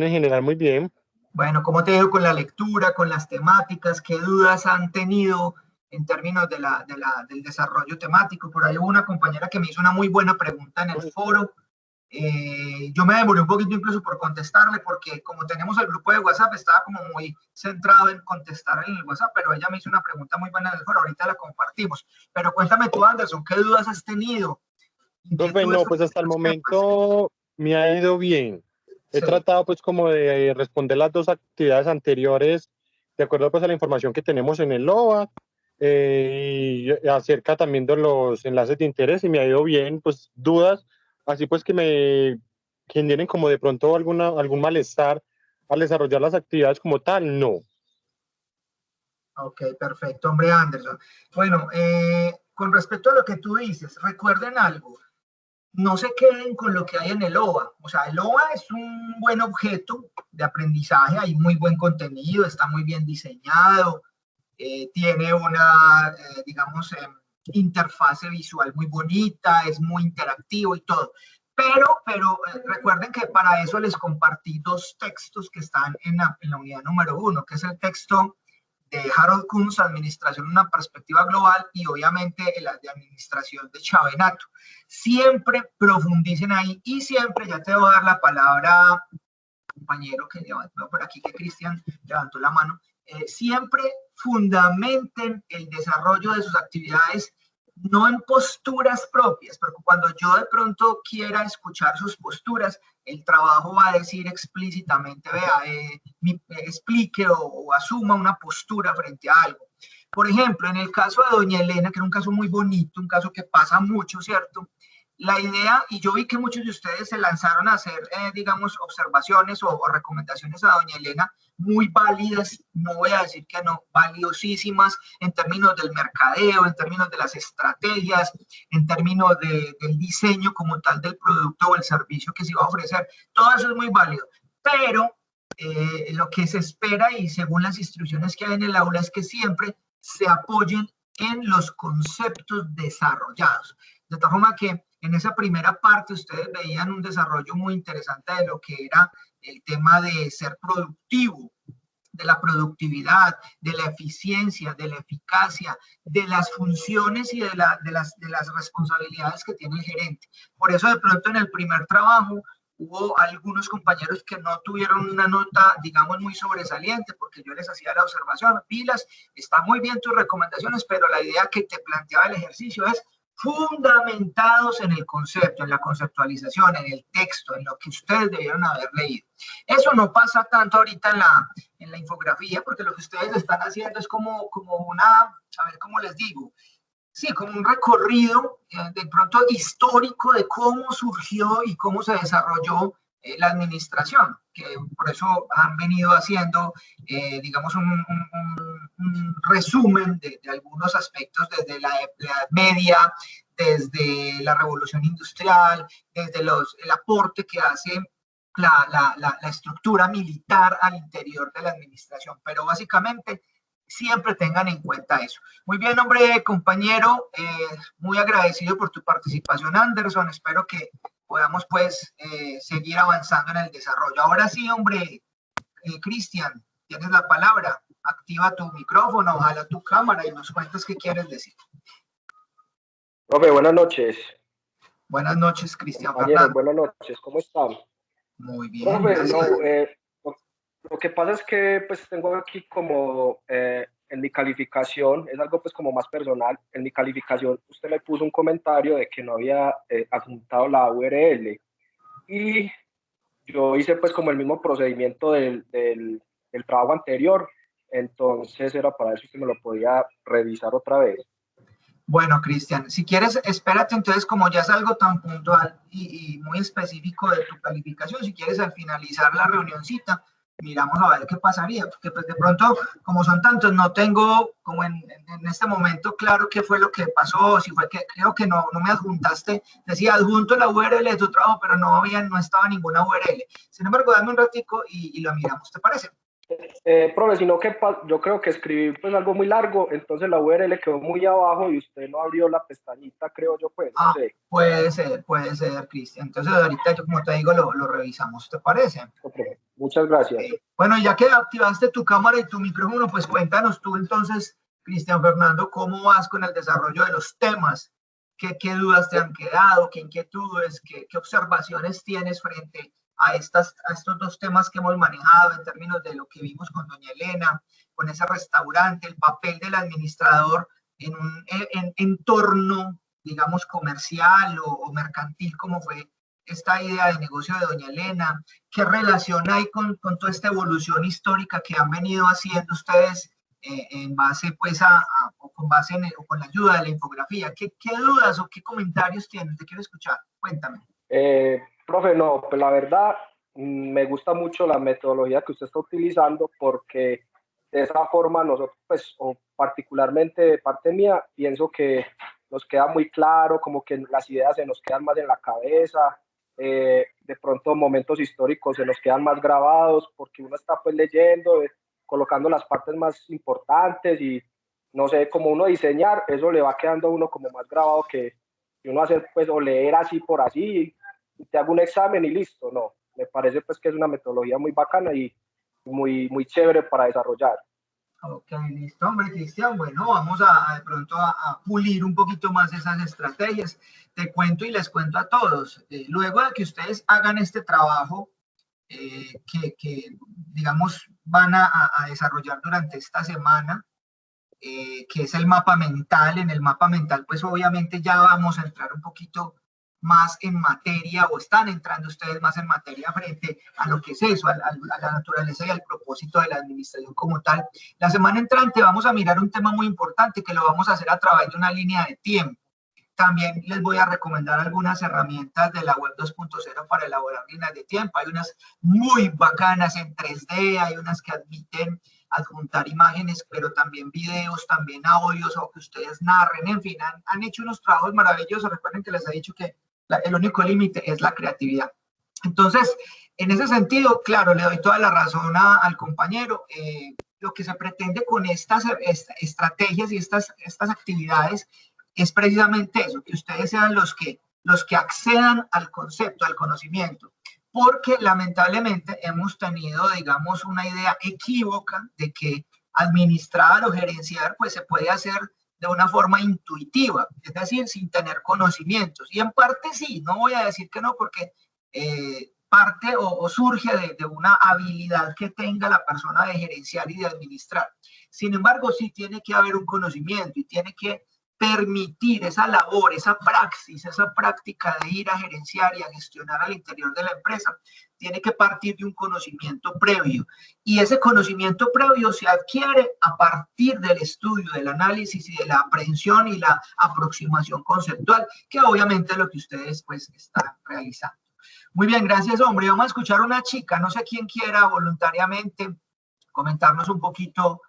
en general muy bien. Bueno, ¿cómo te digo con la lectura, con las temáticas? ¿Qué dudas han tenido en términos del desarrollo temático? Por ahí hubo una compañera que me hizo una muy buena pregunta en el foro. Yo me demoré un poquito incluso por contestarle, porque como tenemos el grupo de WhatsApp, estaba como muy centrado en contestar en el WhatsApp, pero ella me hizo una pregunta muy buena en el foro, ahorita la compartimos. Pero cuéntame tú, Anderson, ¿qué dudas has tenido? Profe, no, pues hasta el momento me ha ido bien. He Sí. tratado pues como de responder las dos actividades anteriores de acuerdo pues a la información que tenemos en el LOA y acerca también de los enlaces de interés y me ha ido bien, pues dudas, así pues que me generen como de pronto algún malestar al desarrollar las actividades como tal, no. Ok, perfecto, hombre Anderson. Bueno, con respecto a lo que tú dices, recuerden algo, no se queden con lo que hay en el OA. O sea, el OA es un buen objeto de aprendizaje, hay muy buen contenido, está muy bien diseñado, tiene una, digamos, interfase visual muy bonita, es muy interactivo y todo. Pero recuerden que para eso les compartí dos textos que están en la unidad número 1, que es el texto de Harold Kunz, Administración, una perspectiva global, y obviamente el de Administración de Chavenato. Siempre profundicen ahí y siempre, ya te voy a dar la palabra, compañero, que levantó por aquí, que Cristian levantó la mano, siempre fundamenten el desarrollo de sus actividades no en posturas propias, porque cuando yo de pronto quiera escuchar sus posturas, el trabajo va a decir explícitamente, vea, explique o asuma una postura frente a algo. Por ejemplo, en el caso de doña Elena, que era un caso muy bonito, un caso que pasa mucho, ¿cierto? La idea, y yo vi que muchos de ustedes se lanzaron a hacer, digamos, observaciones o recomendaciones a doña Elena, muy válidas, no voy a decir que no, valiosísimas en términos del mercadeo, en términos de las estrategias, en términos del diseño como tal del producto o el servicio que se va a ofrecer. Todo eso es muy válido, pero lo que se espera y según las instrucciones que hay en el aula es que siempre se apoyen en los conceptos desarrollados. De tal forma que en esa primera parte ustedes veían un desarrollo muy interesante de lo que era el tema de ser productivo, de la productividad, de la eficiencia, de la eficacia, de las funciones y de las responsabilidades que tiene el gerente. Por eso de pronto en el primer trabajo hubo algunos compañeros que no tuvieron una nota, digamos, muy sobresaliente, porque yo les hacía la observación, pilas, están muy bien tus recomendaciones, pero la idea que te planteaba el ejercicio es fundamentados en el concepto, en la conceptualización, en el texto, en lo que ustedes debieron haber leído. Eso no pasa tanto ahorita en la infografía, porque lo que ustedes están haciendo es como una, a ver cómo les digo, sí, como un recorrido de pronto histórico de cómo surgió y cómo se desarrolló la administración, que por eso han venido haciendo, digamos, un resumen de algunos aspectos desde la Edad Media, desde la Revolución Industrial, desde el aporte que hace la estructura militar al interior de la administración, pero básicamente siempre tengan en cuenta eso. Muy bien, hombre, compañero, muy agradecido por tu participación, Anderson. Espero que podamos, pues, seguir avanzando en el desarrollo. Ahora sí, hombre, Cristian, tienes la palabra. Activa tu micrófono, ojalá tu cámara y nos cuentas qué quieres decir. Profe, buenas noches. Buenas noches, Cristian Compañeros, Fernando. buenas noches, ¿cómo están? Muy bien, Profe, gracias. no, lo que pasa es que pues tengo aquí como en mi calificación, es algo pues como más personal, en mi calificación usted me puso un comentario de que no había adjuntado la URL y yo hice pues como el mismo procedimiento del trabajo anterior, entonces era para ver si usted me lo podía revisar otra vez. Bueno, Cristian, si quieres, espérate entonces, como ya es algo tan puntual y muy específico de tu calificación, si quieres al finalizar la reunioncita, miramos a ver qué pasaría, porque pues de pronto, como son tantos, no tengo como en este momento claro qué fue lo que pasó, si fue que creo que no me adjuntaste, decía adjunto la URL de tu trabajo, pero no estaba ninguna URL. Sin embargo, dame un ratico y lo miramos, ¿te parece? Profe, sino que yo creo que escribí pues algo muy largo, entonces la URL quedó muy abajo y usted no abrió la pestañita, creo yo, pues, no sé. Puede ser, Cristian. Entonces ahorita yo, como te digo, lo revisamos, ¿te parece? Okay. Muchas gracias. Bueno, ya que activaste tu cámara y tu micrófono, pues cuéntanos tú entonces, Cristian Fernando, cómo vas con el desarrollo de los temas, qué dudas te han quedado, qué inquietudes, qué observaciones tienes frente a estos dos temas que hemos manejado en términos de lo que vimos con doña Elena, con ese restaurante, el papel del administrador en un entorno, digamos, comercial o mercantil, como fue esta idea de negocio de doña Elena. ¿Qué relación hay con toda esta evolución histórica que han venido haciendo ustedes en base, pues, o con base o con la ayuda de la infografía? ¿Qué dudas o qué comentarios tienes? Te quiero escuchar. Cuéntame. Profe, no, pues la verdad, me gusta mucho la metodología que usted está utilizando, porque de esa forma nosotros, pues, o particularmente de parte mía, pienso que nos queda muy claro, como que las ideas se nos quedan más en la cabeza, de pronto momentos históricos se nos quedan más grabados, porque uno está pues leyendo, colocando las partes más importantes, y no sé, como uno diseñar, eso le va quedando a uno como más grabado que uno hacer pues o leer así por así, y te hago un examen y listo. No, me parece pues que es una metodología muy bacana y muy chévere para desarrollar. Ok, listo, hombre, Cristian. Bueno, vamos de pronto a pulir un poquito más esas estrategias. Te cuento y les cuento a todos. Luego de que ustedes hagan este trabajo que digamos, van a desarrollar durante esta semana, que es el mapa mental. En el mapa mental, pues obviamente ya vamos a entrar un poquito más en materia, o están entrando ustedes más en materia frente a lo que es eso, a la naturaleza y al propósito de la administración como tal. La semana entrante vamos a mirar un tema muy importante que lo vamos a hacer a través de una línea de tiempo. También les voy a recomendar algunas herramientas de la web 2.0 para elaborar líneas de tiempo. Hay unas muy bacanas en 3D, hay unas que admiten adjuntar imágenes, pero también videos, también audios, o que ustedes narren. En fin, han hecho unos trabajos maravillosos. Recuerden que les he dicho que el único límite es la creatividad. Entonces, en ese sentido, claro, le doy toda la razón al compañero. Lo que se pretende con estas estrategias y estas actividades es precisamente eso, que ustedes sean los que accedan al concepto, al conocimiento, porque lamentablemente hemos tenido, digamos, una idea equívoca de que administrar o gerenciar pues se puede hacer de una forma intuitiva, es decir, sin tener conocimientos. Y en parte sí, no voy a decir que no, porque parte o surge de una habilidad que tenga la persona de gerenciar y de administrar. Sin embargo, sí tiene que haber un conocimiento y tiene que permitir esa labor, esa praxis, esa práctica de ir a gerenciar y a gestionar al interior de la empresa, tiene que partir de un conocimiento previo. Y ese conocimiento previo se adquiere a partir del estudio, del análisis y de la aprehensión y la aproximación conceptual, que obviamente es lo que ustedes pues están realizando. Muy bien, gracias, hombre. Vamos a escuchar a una chica, no sé quién quiera voluntariamente comentarnos un poquito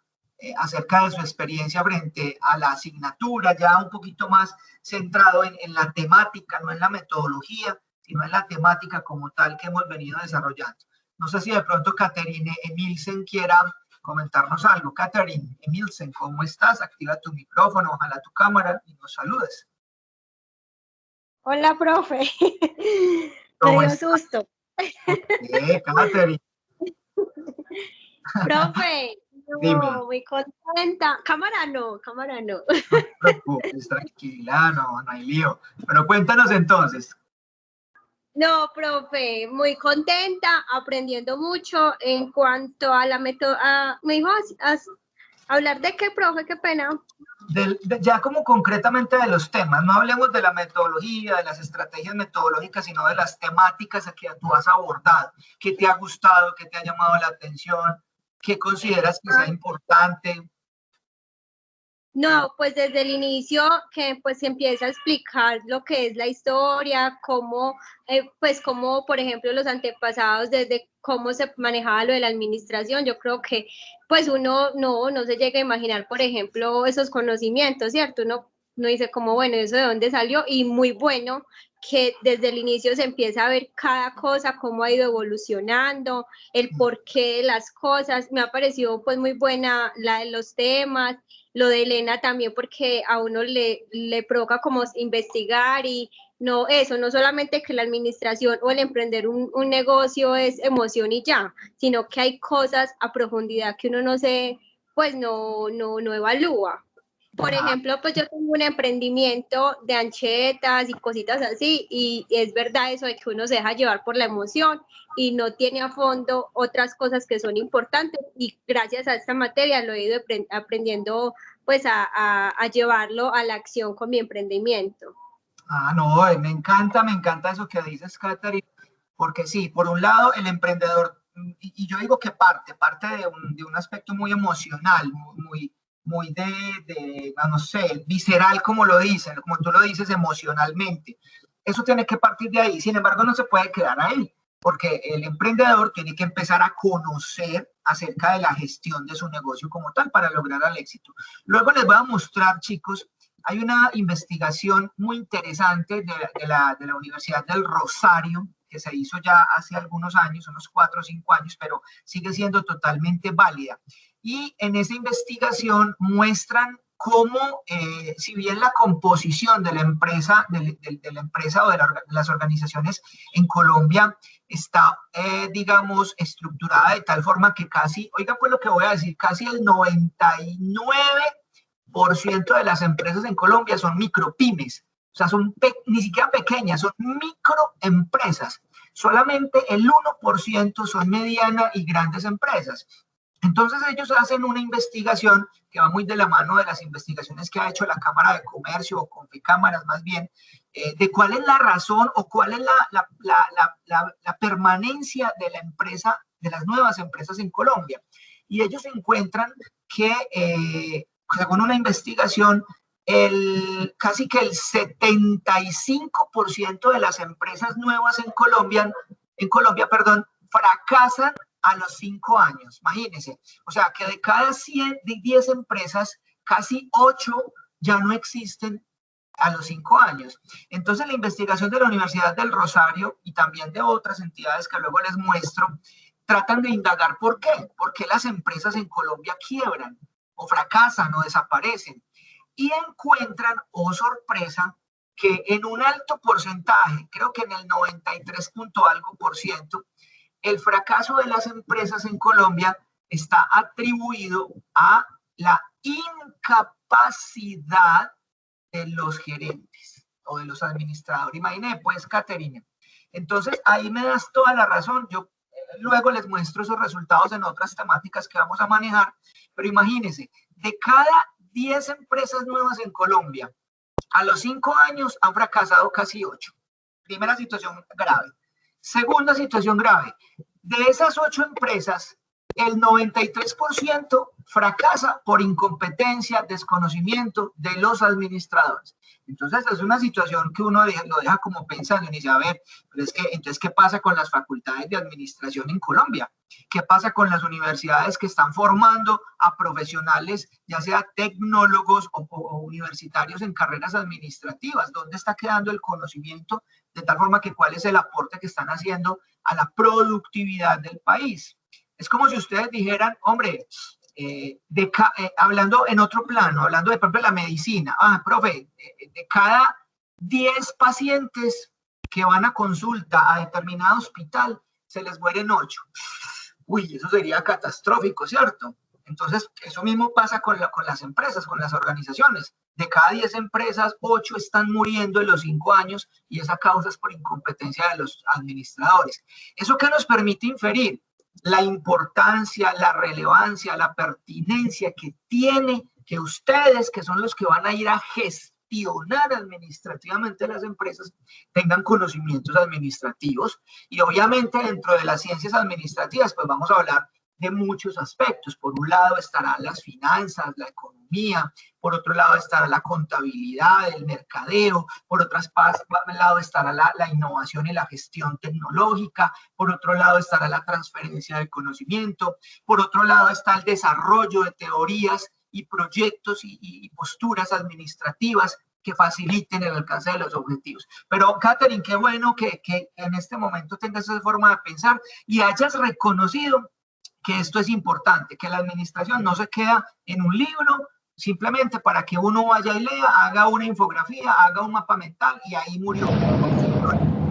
acerca de su experiencia frente a la asignatura, ya un poquito más centrado en la temática, no en la metodología, sino en la temática como tal que hemos venido desarrollando. No sé si de pronto Caterine Emilsen quiera comentarnos algo. Caterine Emilsen, ¿cómo estás? Activa tu micrófono, ojalá tu cámara, y nos saludes. Hola, profe. Me dio susto. Caterine. Profe, Dime. no, muy contenta. Cámara no. No te preocupes, tranquila, no hay lío. Pero cuéntanos entonces. No, profe, muy contenta, aprendiendo mucho en cuanto a la metodología. Me dijo hablar de qué, profe, qué pena. Ya como concretamente de los temas, no hablemos de la metodología, de las estrategias metodológicas, sino de las temáticas que tú has abordado. ¿Qué te ha gustado? ¿Qué te ha llamado la atención? ¿Qué consideras que sea importante? No, pues desde el inicio que pues se empieza a explicar lo que es la historia, cómo, pues como por ejemplo los antepasados, desde cómo se manejaba lo de la administración. Yo creo que pues uno no se llega a imaginar, por ejemplo, esos conocimientos, ¿cierto? Uno dice como, bueno, ¿eso de dónde salió? Y muy bueno que desde el inicio se empieza a ver cada cosa, cómo ha ido evolucionando, el porqué de las cosas. Me ha parecido pues muy buena la de los temas, lo de Elena también, porque a uno le provoca como investigar y no eso, no solamente que la administración o el emprender un negocio es emoción y ya, sino que hay cosas a profundidad que uno no se, pues no evalúa. Por ejemplo, pues yo tengo un emprendimiento de anchetas y cositas así, y es verdad eso de que uno se deja llevar por la emoción y no tiene a fondo otras cosas que son importantes, y gracias a esta materia lo he ido aprendiendo pues a llevarlo a la acción con mi emprendimiento. No, me encanta eso que dices, Catherine, porque sí, por un lado el emprendedor, y yo digo que parte de un aspecto muy emocional, muy no sé, visceral, como lo dicen, como tú lo dices, emocionalmente. Eso tiene que partir de ahí. Sin embargo, no se puede quedar ahí, porque el emprendedor tiene que empezar a conocer acerca de la gestión de su negocio como tal para lograr el éxito. Luego les voy a mostrar, chicos, hay una investigación muy interesante de la Universidad del Rosario, que se hizo ya hace algunos años, unos 4 o 5 años, pero sigue siendo totalmente válida. Y en esa investigación muestran cómo, si bien la composición de la empresa, de la empresa o de las organizaciones en Colombia está, digamos, estructurada de tal forma que casi, oigan pues lo que voy a decir, casi el 99% de las empresas en Colombia son micropymes, o sea, son ni siquiera pequeñas, son microempresas. Solamente el 1% son medianas y grandes empresas. Entonces ellos hacen una investigación que va muy de la mano de las investigaciones que ha hecho la Cámara de Comercio o Confecámaras más bien, de cuál es la razón o cuál es la permanencia de la empresa, de las nuevas empresas en Colombia. Y ellos encuentran que, según una investigación, casi que el 75% de las empresas nuevas en Colombia, fracasan a los 5 años, imagínense. O sea, que de cada 10 empresas, casi 8 ya no existen a los 5 años. Entonces, la investigación de la Universidad del Rosario y también de otras entidades que luego les muestro, tratan de indagar por qué las empresas en Colombia quiebran o fracasan o desaparecen. Y encuentran, oh sorpresa, que en un alto porcentaje, creo que en el 93 punto algo por ciento, el fracaso de las empresas en Colombia está atribuido a la incapacidad de los gerentes o de los administradores. Imagínate, pues, Caterina. Entonces, ahí me das toda la razón. Yo luego les muestro esos resultados en otras temáticas que vamos a manejar, pero imagínense, de cada 10 empresas nuevas en Colombia, a los 5 años han fracasado casi 8. Primera situación grave. Segunda situación grave, de esas 8 empresas, el 93% fracasa por incompetencia, desconocimiento de los administradores. Entonces es una situación que uno lo deja como pensando y dice, a ver, pero es que entonces, ¿qué pasa con las facultades de administración en Colombia? ¿Qué pasa con las universidades que están formando a profesionales, ya sea tecnólogos o universitarios en carreras administrativas? ¿Dónde está quedando el conocimiento? De tal forma que cuál es el aporte que están haciendo a la productividad del país. Es como si ustedes dijeran, hombre, hablando en otro plano, hablando de, por ejemplo, la medicina, profe, de cada 10 pacientes que van a consulta a determinado hospital, se les mueren 8. Uy, eso sería catastrófico, ¿cierto? Entonces, eso mismo pasa con las empresas, con las organizaciones. De cada 10 empresas, 8 están muriendo en los 5 años y esa causa es por incompetencia de los administradores. ¿Eso qué nos permite inferir? La importancia, la relevancia, la pertinencia que tiene que ustedes, que son los que van a ir a gestionar administrativamente las empresas, tengan conocimientos administrativos. Y obviamente dentro de las ciencias administrativas, pues vamos a hablar de muchos aspectos. Por un lado estarán las finanzas, la economía, por otro lado estará la contabilidad, el mercadeo, por otro lado estará la innovación y la gestión tecnológica, por otro lado estará la transferencia del conocimiento, por otro lado está el desarrollo de teorías y proyectos y posturas administrativas que faciliten el alcance de los objetivos. Pero, Catherine, qué bueno que en este momento tengas esa forma de pensar y hayas reconocido que esto es importante, que la administración no se queda en un libro simplemente para que uno vaya y lea, haga una infografía, haga un mapa mental y ahí murió.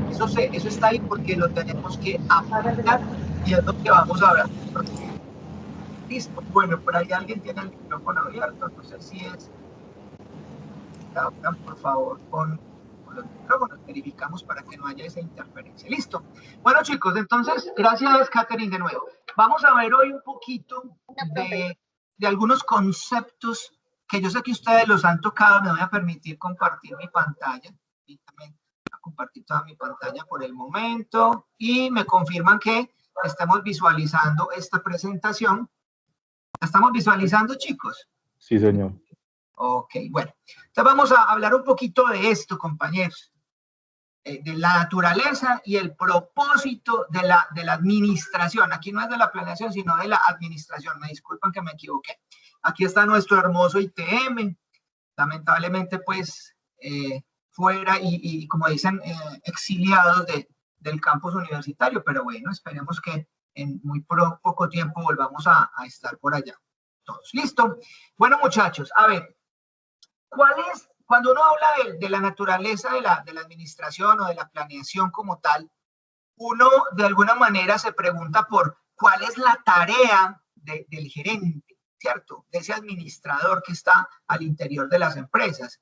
Eso está ahí porque lo tenemos que aplicar y es lo que vamos a ver. Listo. Bueno, por ahí alguien tiene el micrófono abierto, no sé si es. Por favor, con los micrófonos, verificamos para que no haya esa interferencia. Listo. Bueno, chicos, entonces, gracias, Catherine, de nuevo. Vamos a ver hoy un poquito de algunos conceptos que yo sé que ustedes los han tocado. Me voy a permitir compartir mi pantalla. Y también voy a compartir toda mi pantalla por el momento. Y me confirman que estamos visualizando esta presentación. ¿La estamos visualizando, chicos? Sí, señor. Ok, bueno. Entonces vamos a hablar un poquito de esto, compañeros. De la naturaleza y el propósito de la administración. Aquí no es de la planeación, sino de la administración. Me disculpan que me equivoqué. Aquí está nuestro hermoso ITM. Lamentablemente, pues, fuera y como dicen, exiliados del campus universitario. Pero bueno, esperemos que en muy poco tiempo volvamos a estar por allá. Todos. ¿Listo? Bueno, muchachos, a ver. Cuando uno habla de la naturaleza de la administración o de la planeación como tal, uno de alguna manera se pregunta por cuál es la tarea del gerente, ¿cierto? De ese administrador que está al interior de las empresas.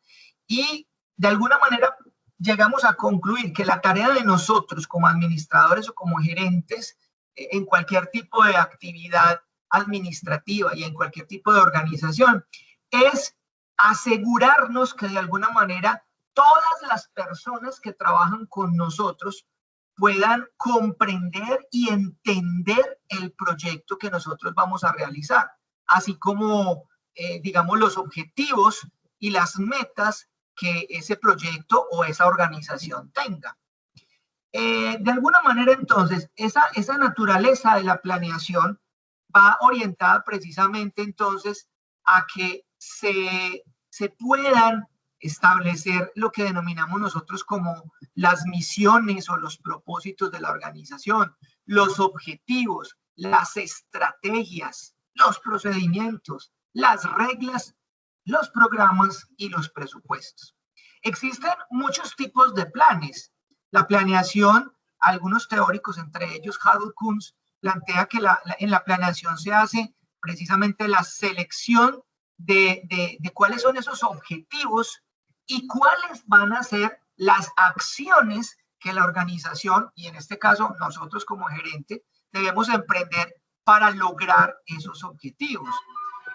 Y de alguna manera llegamos a concluir que la tarea de nosotros como administradores o como gerentes en cualquier tipo de actividad administrativa y en cualquier tipo de organización es asegurarnos que de alguna manera todas las personas que trabajan con nosotros puedan comprender y entender el proyecto que nosotros vamos a realizar, así como, digamos, los objetivos y las metas que ese proyecto o esa organización tenga. De alguna manera, entonces, esa naturaleza de la planeación va orientada precisamente, entonces, a que se puedan establecer lo que denominamos nosotros como las misiones o los propósitos de la organización, los objetivos, las estrategias, los procedimientos, las reglas, los programas y los presupuestos. Existen muchos tipos de planes. La planeación, algunos teóricos, entre ellos Harold Kunz, plantea que en la planeación se hace precisamente la selección de cuáles son esos objetivos y cuáles van a ser las acciones que la organización, y en este caso nosotros como gerente, debemos emprender para lograr esos objetivos.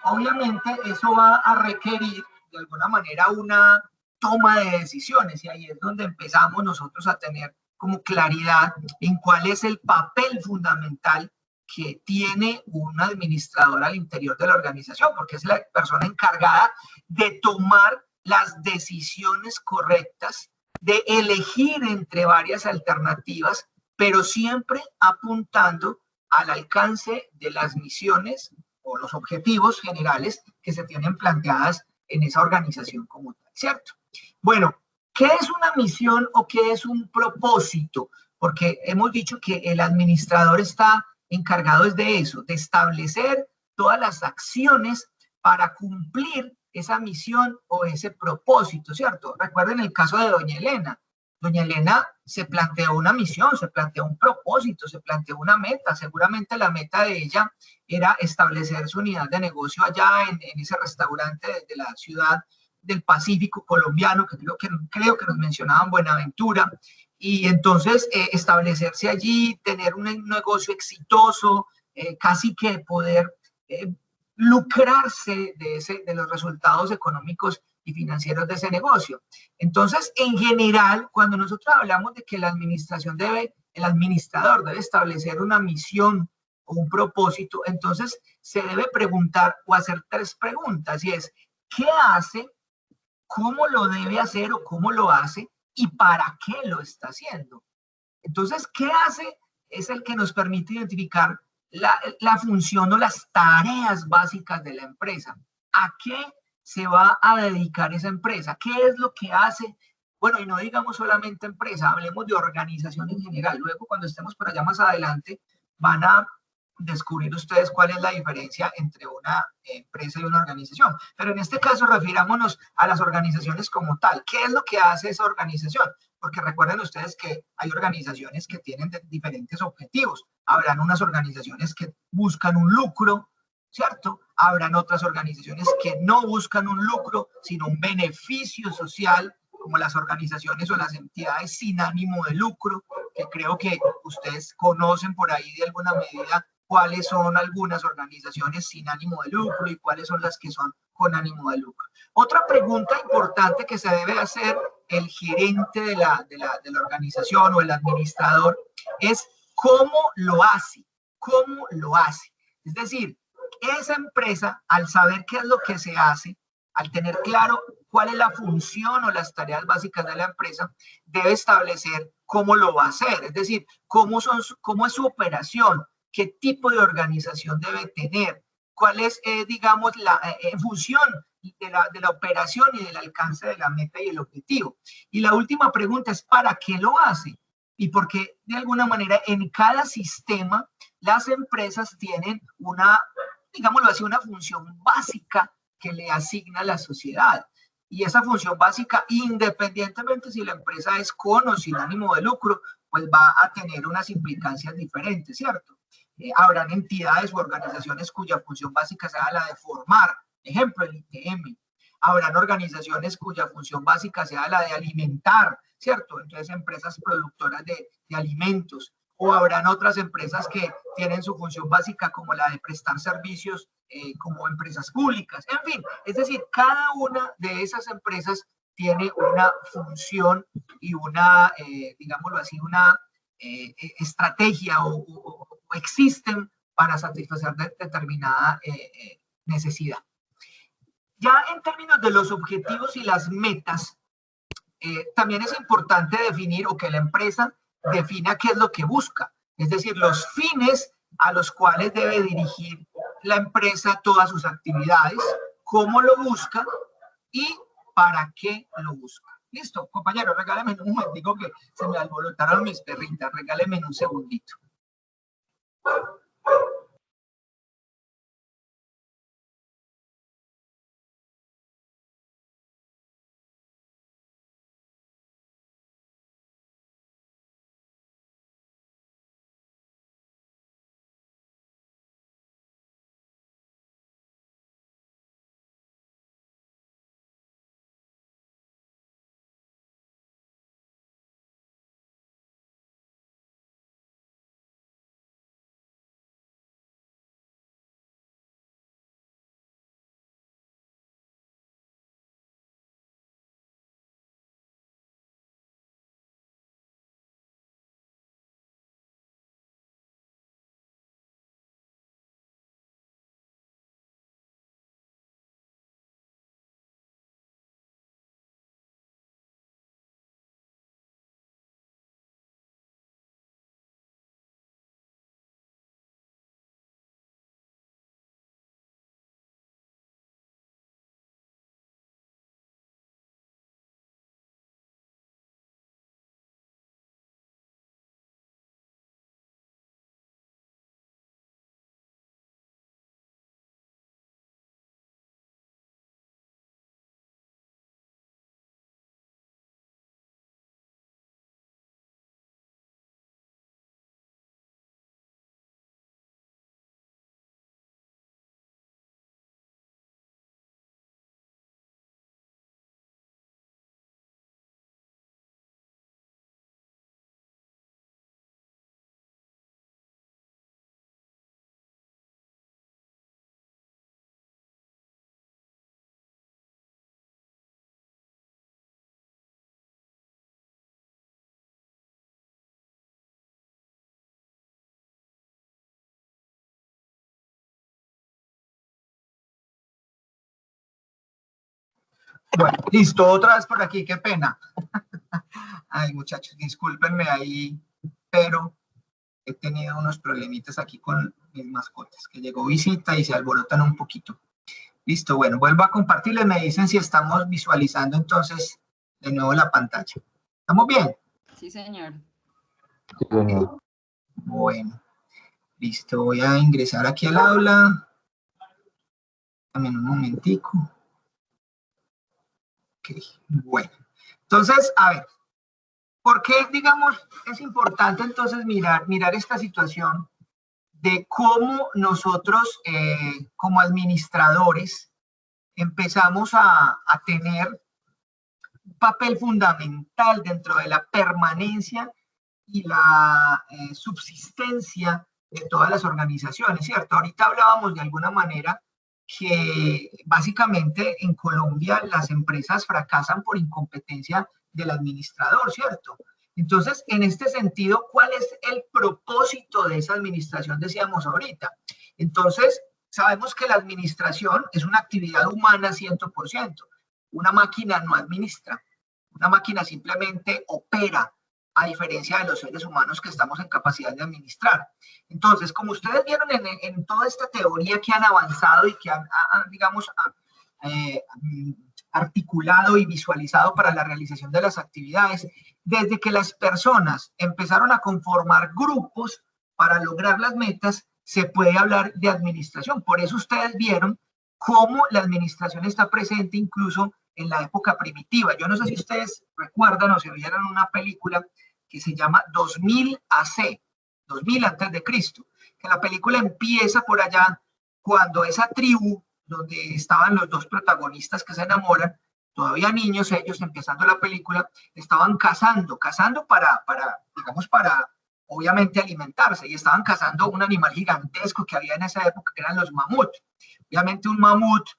Obviamente eso va a requerir de alguna manera una toma de decisiones y ahí es donde empezamos nosotros a tener como claridad en cuál es el papel fundamental que tiene un administrador al interior de la organización, porque es la persona encargada de tomar las decisiones correctas, de elegir entre varias alternativas, pero siempre apuntando al alcance de las misiones o los objetivos generales que se tienen planteadas en esa organización como tal, ¿cierto? Bueno, ¿qué es una misión o qué es un propósito? Porque hemos dicho que el administrador está encargado de eso, de establecer todas las acciones para cumplir esa misión o ese propósito, ¿cierto? Recuerden el caso de doña Elena. Doña Elena se planteó una misión, se planteó un propósito, se planteó una meta. Seguramente la meta de ella era establecer su unidad de negocio allá en ese restaurante de la ciudad del Pacífico colombiano, que creo que nos mencionaban Buenaventura, y entonces establecerse allí, tener un negocio exitoso, casi que poder lucrarse de los resultados económicos y financieros de ese negocio. Entonces, en general, cuando nosotros hablamos de que la administración el administrador debe establecer una misión o un propósito, entonces se debe preguntar o hacer 3 preguntas, y es, ¿qué hace? ¿Cómo lo debe hacer o cómo lo hace? ¿Y para qué lo está haciendo? Entonces, ¿qué hace? Es el que nos permite identificar la función o las tareas básicas de la empresa. ¿A qué se va a dedicar esa empresa? ¿Qué es lo que hace? Bueno, y no digamos solamente empresa, hablemos de organización en general. Luego, cuando estemos por allá más adelante, van a descubrir ustedes cuál es la diferencia entre una empresa y una organización. Pero en este caso refirámonos a las organizaciones como tal. ¿Qué es lo que hace esa organización? Porque recuerden ustedes que hay organizaciones que tienen diferentes objetivos. Habrán unas organizaciones que buscan un lucro, ¿cierto? Habrán otras organizaciones que no buscan un lucro, sino un beneficio social, como las organizaciones o las entidades sin ánimo de lucro, que creo que ustedes conocen por ahí de alguna medida cuáles son algunas organizaciones sin ánimo de lucro y cuáles son las que son con ánimo de lucro. Otra pregunta importante que se debe hacer el gerente de la organización o el administrador es ¿cómo lo hace? ¿Cómo lo hace? Es decir, esa empresa, al saber qué es lo que se hace, al tener claro cuál es la función o las tareas básicas de la empresa, debe establecer cómo lo va a hacer, es decir, cómo es su operación, qué tipo de organización debe tener, cuál es, digamos, la función de la operación y del alcance de la meta y el objetivo. Y la última pregunta es, ¿para qué lo hace? Y porque de alguna manera en cada sistema las empresas tienen una, digámoslo así, una función básica que le asigna la sociedad. Y esa función básica, independientemente si la empresa es con o sin ánimo de lucro, pues va a tener unas implicancias diferentes, ¿cierto? Habrán entidades u organizaciones cuya función básica sea la de formar, ejemplo, el ITM. Habrán organizaciones cuya función básica sea la de alimentar, ¿cierto? Entonces, empresas productoras de alimentos. O habrán otras empresas que tienen su función básica como la de prestar servicios como empresas públicas. En fin, es decir, cada una de esas empresas tiene una función y una, digámoslo así, una estrategia o existen para satisfacer determinada necesidad. Ya en términos de los objetivos y las metas, también es importante definir o que la empresa defina qué es lo que busca, es decir, los fines a los cuales debe dirigir la empresa todas sus actividades, cómo lo busca y para qué lo busca. Listo, compañero, regálame un momentico que se me alborotaron mis perritas, regáleme un segundito. Bueno, listo, otra vez por aquí, qué pena. Ay, muchachos, discúlpenme ahí, pero he tenido unos problemitas aquí con mis mascotas, que llegó visita y se alborotan un poquito. Listo, bueno, vuelvo a compartirles, me dicen si estamos visualizando entonces de nuevo la pantalla. ¿Estamos bien? Sí, señor. Okay. Bueno, Listo, voy a ingresar aquí al aula. Dame un momentico. Ok, bueno. Entonces, a ver, ¿por qué, digamos, es importante entonces mirar esta situación de cómo nosotros, como administradores, empezamos a tener un papel fundamental dentro de la permanencia y la subsistencia de todas las organizaciones, ¿cierto? Ahorita hablábamos de alguna manera que básicamente en Colombia las empresas fracasan por incompetencia del administrador, ¿cierto? Entonces, en este sentido, ¿cuál es el propósito de esa administración? Decíamos ahorita. Entonces, sabemos que la administración es una actividad humana 100%. Una máquina no administra, una máquina simplemente opera, a diferencia de los seres humanos que estamos en capacidad de administrar. Entonces, como ustedes vieron en toda esta teoría que han avanzado y que han digamos, articulado y visualizado para la realización de las actividades, desde que las personas empezaron a conformar grupos para lograr las metas, se puede hablar de administración. Por eso ustedes vieron cómo la administración está presente incluso en la época primitiva. Yo no sé si ustedes recuerdan o se vieron una película que se llama 2000 AC, 2000 antes de Cristo, que la película empieza por allá cuando esa tribu donde estaban los dos protagonistas que se enamoran, todavía niños ellos, empezando la película, estaban cazando para digamos, para obviamente alimentarse, y estaban cazando un animal gigantesco que había en esa época, que eran los mamut. Obviamente un mamut,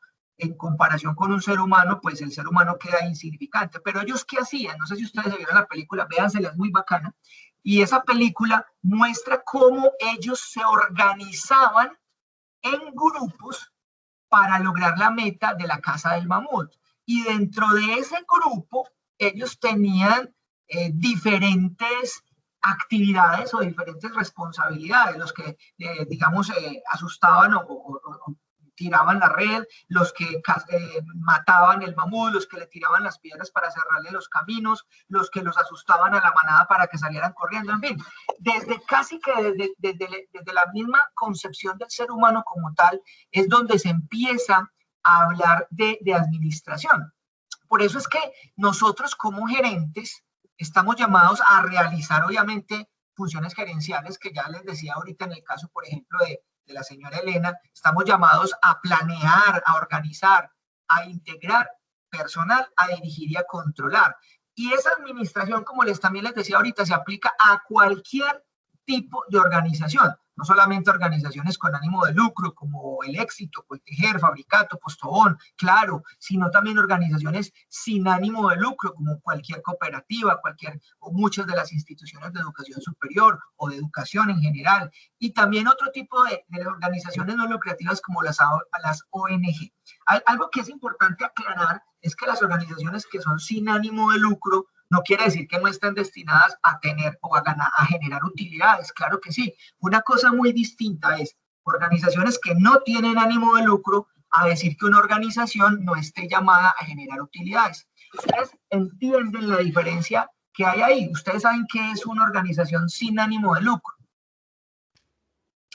en comparación con un ser humano, pues el ser humano queda insignificante. Pero ellos, ¿qué hacían? No sé si ustedes vieron la película, véansela, es muy bacana. Y esa película muestra cómo ellos se organizaban en grupos para lograr la meta de la caza del mamut. Y dentro de ese grupo, ellos tenían diferentes actividades o diferentes responsabilidades, los que, digamos, asustaban o tiraban la red, los que mataban el mamut, los que le tiraban las piedras para cerrarle los caminos, los que los asustaban a la manada para que salieran corriendo, en fin, desde casi que desde la misma concepción del ser humano como tal, es donde se empieza a hablar de administración. Por eso es que nosotros como gerentes estamos llamados a realizar, obviamente, funciones gerenciales, que ya les decía ahorita en el caso, por ejemplo, de la señora Elena, estamos llamados a planear, a organizar, a integrar personal, a dirigir y a controlar. Y esa administración, como también les decía ahorita, se aplica a cualquier tipo de organización, no solamente organizaciones con ánimo de lucro como El Éxito, Coltejer, Fabricato, Postobón, Claro, sino también organizaciones sin ánimo de lucro como cualquier cooperativa, o muchas de las instituciones de educación superior o de educación en general, y también otro tipo de organizaciones no lucrativas como las ONG. Algo que es importante aclarar es que las organizaciones que son sin ánimo de lucro no quiere decir que no estén destinadas a tener o a generar utilidades, claro que sí. Una cosa muy distinta es organizaciones que no tienen ánimo de lucro a decir que una organización no esté llamada a generar utilidades. Ustedes entienden la diferencia que hay ahí. Ustedes saben qué es una organización sin ánimo de lucro.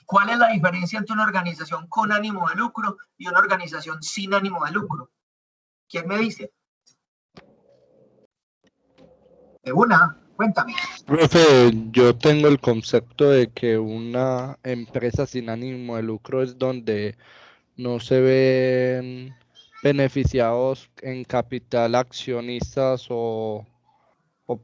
¿Cuál es la diferencia entre una organización con ánimo de lucro y una organización sin ánimo de lucro? ¿Quién me dice? De una, cuéntame. Profe, yo tengo el concepto de que una empresa sin ánimo de lucro es donde no se ven beneficiados en capital accionistas o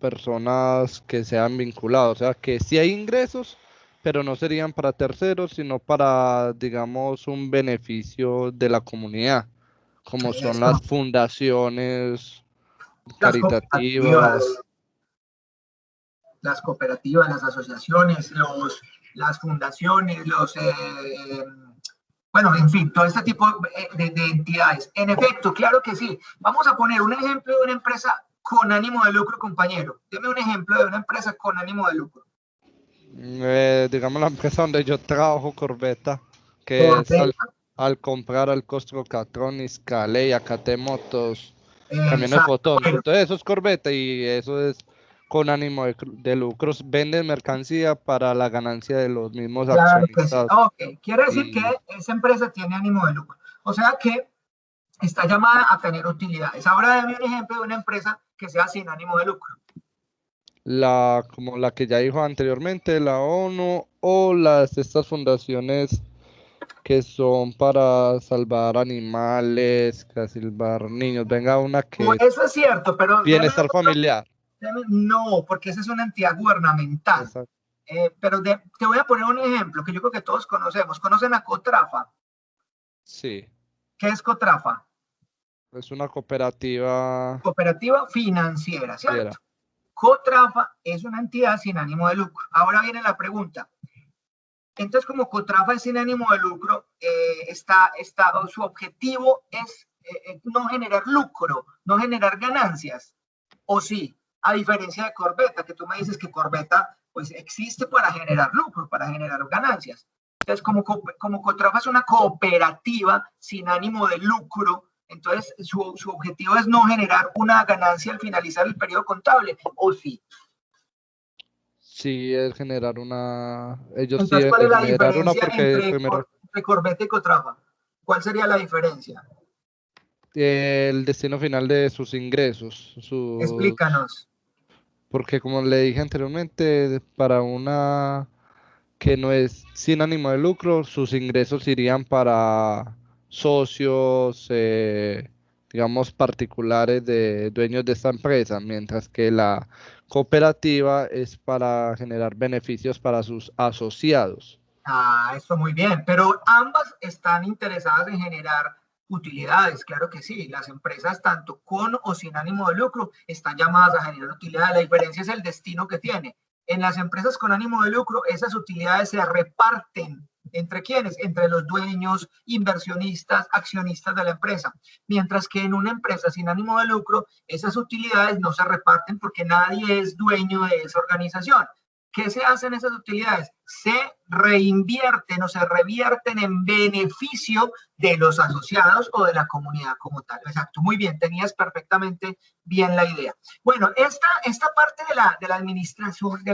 personas que sean vinculadas. O sea, que sí hay ingresos, pero no serían para terceros, sino para, digamos, un beneficio de la comunidad, como son las fundaciones caritativas. Las cooperativas, las asociaciones, las fundaciones, bueno, en fin, todo este tipo de entidades. En efecto, claro que sí. Vamos a poner un ejemplo de una empresa con ánimo de lucro, compañero. Deme un ejemplo de una empresa con ánimo de lucro. Digamos la empresa donde yo trabajo, Corbeta, que es al comprar al Costco Catronics, Caley, AKT Motos, camiones Fotón. Entonces eso es Corbeta y eso es con ánimo de lucros venden mercancía para la ganancia de los mismos Claro que sí. accionistas. Ok, quiere decir Y- que esa empresa tiene ánimo de lucro. O sea que está llamada a tener utilidades. Ahora dame un ejemplo de una empresa que sea sin ánimo de lucro. como la que ya dijo anteriormente, la ONU o estas fundaciones que son para salvar animales, para salvar niños. Venga, una que es Eso es cierto, pero bienestar familiar. no, porque esa es una entidad gubernamental. Exacto. Pero te voy a poner un ejemplo que yo creo que todos conocemos. ¿Conocen a Cotrafa? Sí, ¿Qué es Cotrafa? es una cooperativa Cooperativa financiera, ¿cierto? financiera. Cotrafa es una entidad sin ánimo de lucro. Ahora viene la pregunta. Entonces, como Cotrafa es sin ánimo de lucro, su objetivo es no generar lucro, no generar ganancias. O sí, a diferencia de Corbeta, que tú me dices que Corbeta pues existe para generar lucro, para generar ganancias. Entonces, como Cotrafa es una cooperativa sin ánimo de lucro, entonces su objetivo es no generar una ganancia al finalizar el periodo contable, ¿o sí? Sí, es generar ellos sí Entonces, deben ¿cuál es de la generar una diferencia porque entre primero Corbeta y Cotrafa? ¿Cuál sería la diferencia? el destino final de sus ingresos, Explícanos. porque como le dije anteriormente, para una que no es sin ánimo de lucro, sus ingresos irían para socios, digamos, particulares de dueños de esta empresa, mientras que la cooperativa es para generar beneficios para sus asociados. Eso muy bien, pero ambas están interesadas en generar utilidades, claro que sí. Las empresas, tanto con o sin ánimo de lucro, están llamadas a generar utilidades. La diferencia es el destino que tiene. En las empresas con ánimo de lucro, esas utilidades se reparten. ¿Entre quiénes? Entre los dueños, inversionistas, accionistas de la empresa. Mientras que en una empresa sin ánimo de lucro, esas utilidades no se reparten porque nadie es dueño de esa organización. ¿Qué se hacen esas utilidades? Se reinvierten o se revierten en beneficio de los asociados o de la comunidad como tal. Exacto, muy bien, tenías perfectamente bien la idea. Bueno, esta parte de la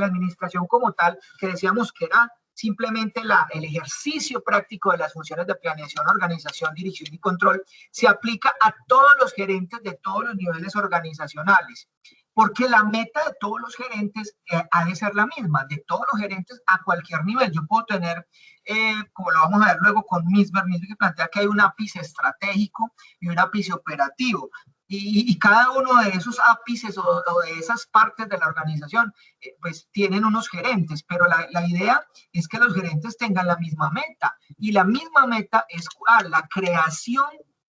administración como tal, que decíamos que era simplemente el ejercicio práctico de las funciones de planeación, organización, dirección y control, se aplica a todos los gerentes de todos los niveles organizacionales. Porque la meta de todos los gerentes ha de ser la misma, de todos los gerentes a cualquier nivel. Yo puedo tener, como lo vamos a ver luego con Misber que plantea que hay un ápice estratégico y un ápice operativo. Y cada uno de esos ápices o de esas partes de la organización, pues tienen unos gerentes, pero la idea es que los gerentes tengan la misma meta. Y la misma meta es la creación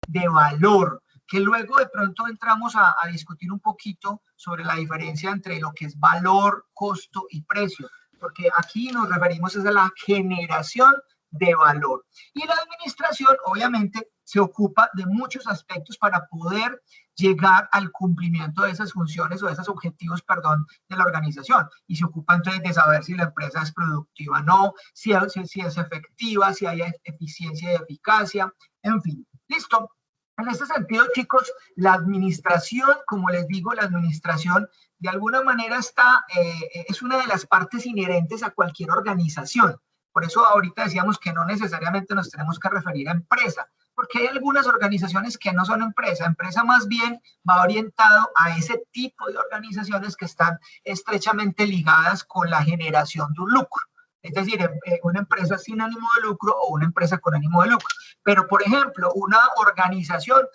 de valor, que luego de pronto entramos a discutir un poquito sobre la diferencia entre lo que es valor, costo y precio, porque aquí nos referimos a la generación de valor. Y la administración, obviamente, se ocupa de muchos aspectos para poder llegar al cumplimiento de esas funciones o de esos objetivos, perdón, de la organización. Y se ocupa entonces de saber si la empresa es productiva o no, si es efectiva, si hay eficiencia y eficacia, en fin. ¿Listo? En este sentido, chicos, la administración, como les digo, la administración de alguna manera es una de las partes inherentes a cualquier organización. Por eso ahorita decíamos que no necesariamente nos tenemos que referir a empresa, porque hay algunas organizaciones que no son empresa. Empresa más bien va orientado a ese tipo de organizaciones que están estrechamente ligadas con la generación de un lucro. Es decir, una empresa sin ánimo de lucro o una empresa con ánimo de lucro. Pero, por ejemplo, una organización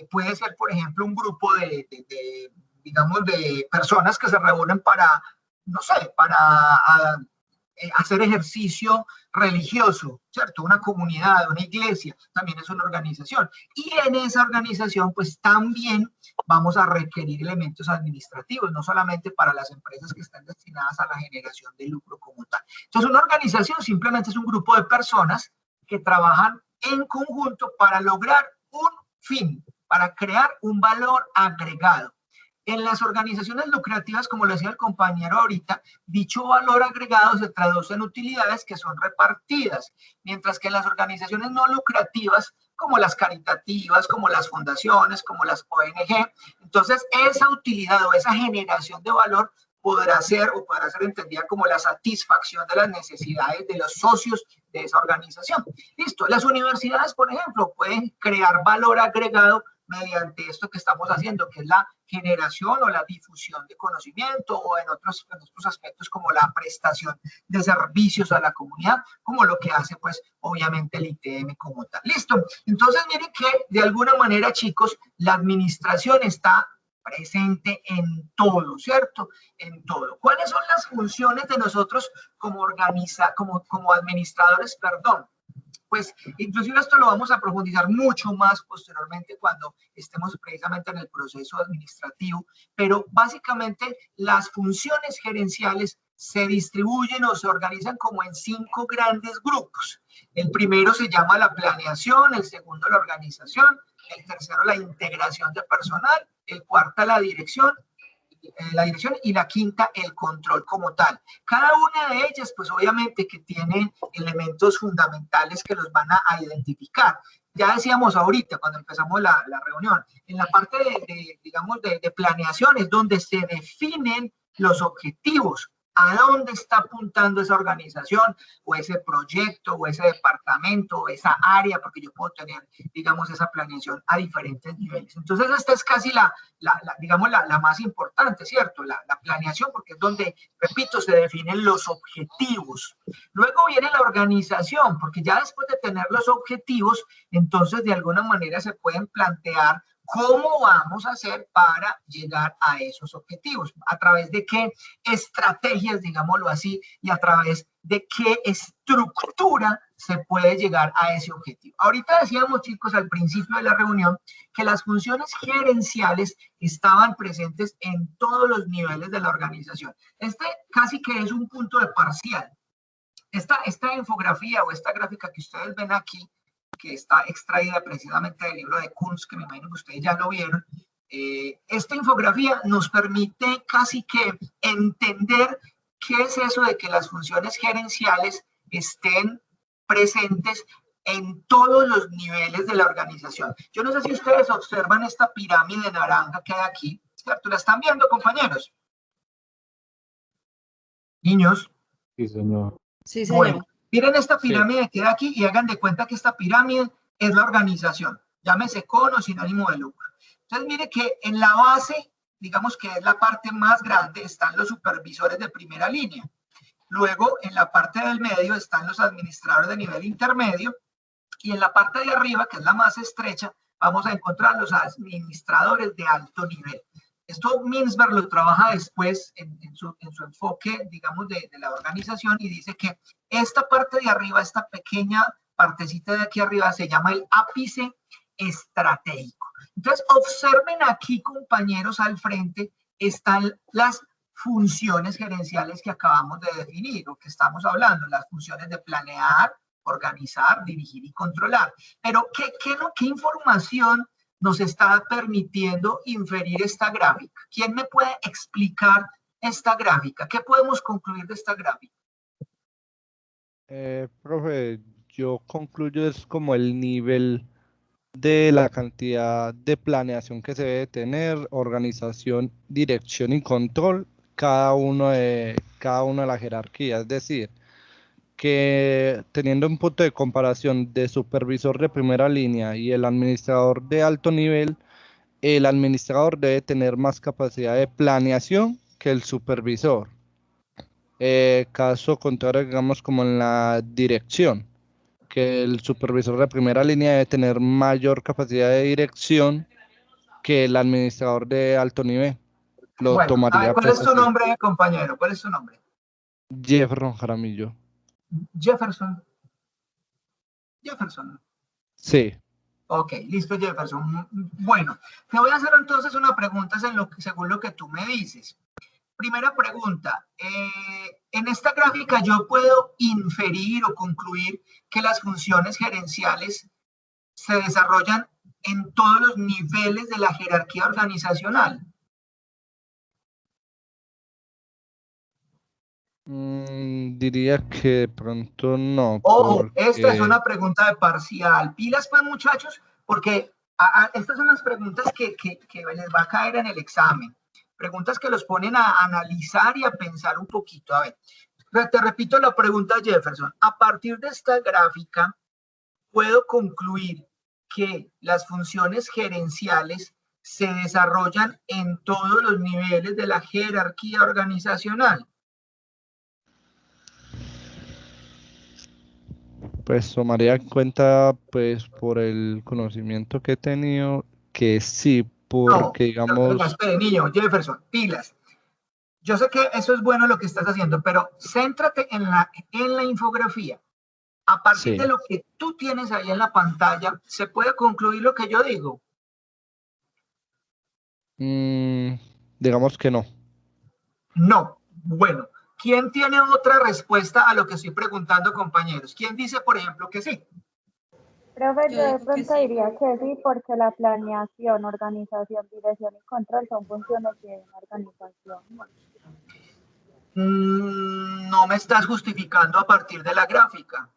puede ser, por ejemplo, un grupo digamos, de personas que se reúnen para, no sé, para hacer ejercicio religioso, ¿cierto? Una comunidad, una iglesia, también es una organización. Y en esa organización, pues también vamos a requerir elementos administrativos, no solamente para las empresas que están destinadas a la generación de lucro como tal. Entonces, una organización simplemente es un grupo de personas que trabajan en conjunto para lograr un fin, para crear un valor agregado. En las organizaciones lucrativas, como lo decía el compañero ahorita, dicho valor agregado se traduce en utilidades que son repartidas, mientras que en las organizaciones no lucrativas, como las caritativas, como las fundaciones, como las ONG, entonces esa utilidad o esa generación de valor podrá ser entendida como la satisfacción de las necesidades de los socios de esa organización. Listo. Las universidades, por ejemplo, pueden crear valor agregado mediante esto que estamos haciendo, que es la generación o la difusión de conocimiento, o en otros aspectos como la prestación de servicios a la comunidad, como lo que hace pues obviamente el ITM como tal. Listo. Entonces miren que de alguna manera, chicos, la administración está presente en todo, ¿cierto? En todo. ¿Cuáles son las funciones de nosotros como administradores, perdón? Pues inclusive esto lo vamos a profundizar mucho más posteriormente cuando estemos precisamente en el proceso administrativo, pero básicamente las funciones gerenciales se distribuyen o se organizan como en 5 grandes grupos. El primero se llama la planeación, el segundo la organización, el tercero la integración de personal, el cuarto la dirección y la quinta el control como tal. Cada una de ellas pues obviamente que tienen elementos fundamentales que los van a identificar. Ya decíamos ahorita cuando empezamos la reunión, en la parte de planeación es donde se definen los objetivos, a dónde está apuntando esa organización o ese proyecto o ese departamento o esa área, porque yo puedo tener, digamos, esa planeación a diferentes niveles. Entonces, esta es casi la más importante, ¿cierto? La planeación, porque es donde, repito, se definen los objetivos. Luego viene la organización, porque ya después de tener los objetivos, entonces de alguna manera se pueden plantear ¿cómo vamos a hacer para llegar a esos objetivos? ¿A través de qué estrategias, digámoslo así, y a través de qué estructura se puede llegar a ese objetivo? Ahorita decíamos, chicos, al principio de la reunión, que las funciones gerenciales estaban presentes en todos los niveles de la organización. Este casi que es un punto de parcial. Esta infografía o esta gráfica que ustedes ven aquí, que está extraída precisamente del libro de Kunz, que me imagino que ustedes ya lo vieron, esta infografía nos permite casi que entender qué es eso de que las funciones gerenciales estén presentes en todos los niveles de la organización. Yo no sé si ustedes observan esta pirámide naranja que hay aquí, ¿cierto? ¿La están viendo, compañeros? Niños. Sí, señor. Sí, señor. Bueno, miren esta pirámide que hay aquí y hagan de cuenta que esta pirámide es la organización, llámese con o sin ánimo de lucro. Entonces, mire que en la base, digamos que es la parte más grande, están los supervisores de primera línea. Luego, en la parte del medio están los administradores de nivel intermedio y en la parte de arriba, que es la más estrecha, vamos a encontrar los administradores de alto nivel. Esto Mintzberg lo trabaja después en su enfoque, digamos, de la organización y dice que esta parte de arriba, esta pequeña partecita de aquí arriba se llama el ápice estratégico. Entonces, observen aquí, compañeros, al frente están las funciones gerenciales que acabamos de definir o que estamos hablando, las funciones de planear, organizar, dirigir y controlar. Pero, ¿qué información nos está permitiendo inferir esta gráfica? ¿Quién me puede explicar esta gráfica? ¿Qué podemos concluir de esta gráfica? Profe, yo concluyo es como el nivel de la cantidad de planeación que se debe tener, organización, dirección y control, cada uno de la jerarquía. Es decir, que teniendo un punto de comparación de supervisor de primera línea y el administrador de alto nivel, el administrador debe tener más capacidad de planeación que el supervisor. Caso contrario, digamos como en la dirección, que el supervisor de primera línea debe tener mayor capacidad de dirección que el administrador de alto nivel. Bueno, a ver, ¿cuál es tu nombre, compañero? ¿Cuál es tu nombre? Jefferson Jaramillo. Jefferson. Sí. Ok, listo, Jefferson. Bueno, te voy a hacer entonces una pregunta según lo que tú me dices. Primera pregunta, en esta gráfica yo puedo inferir o concluir que las funciones gerenciales se desarrollan en todos los niveles de la jerarquía organizacional. Diría que de pronto no. Ojo, esta es una pregunta de parcial. Pilas pues, muchachos, porque estas son las preguntas que les va a caer en el examen. Preguntas que los ponen a analizar y a pensar un poquito. A ver, te repito la pregunta, Jefferson. A partir de esta gráfica, puedo concluir que las funciones gerenciales se desarrollan en todos los niveles de la jerarquía organizacional. Pues tomaría en cuenta, pues por el conocimiento que he tenido, que sí, porque Venga, digamos, espere, niño, Jefferson, pilas. Yo sé que eso es bueno lo que estás haciendo, pero céntrate en la infografía. A partir de sí, lo que tú tienes ahí en la pantalla, ¿se puede concluir lo que yo digo? digamos que no. No. Bueno, ¿quién tiene otra respuesta a lo que estoy preguntando, compañeros? ¿Quién dice, por ejemplo, que sí? Profe, Yo yo de digo que pronto sí. diría que sí, porque la planeación, organización, dirección y control son funciones de una organización. No me estás justificando a partir de la gráfica.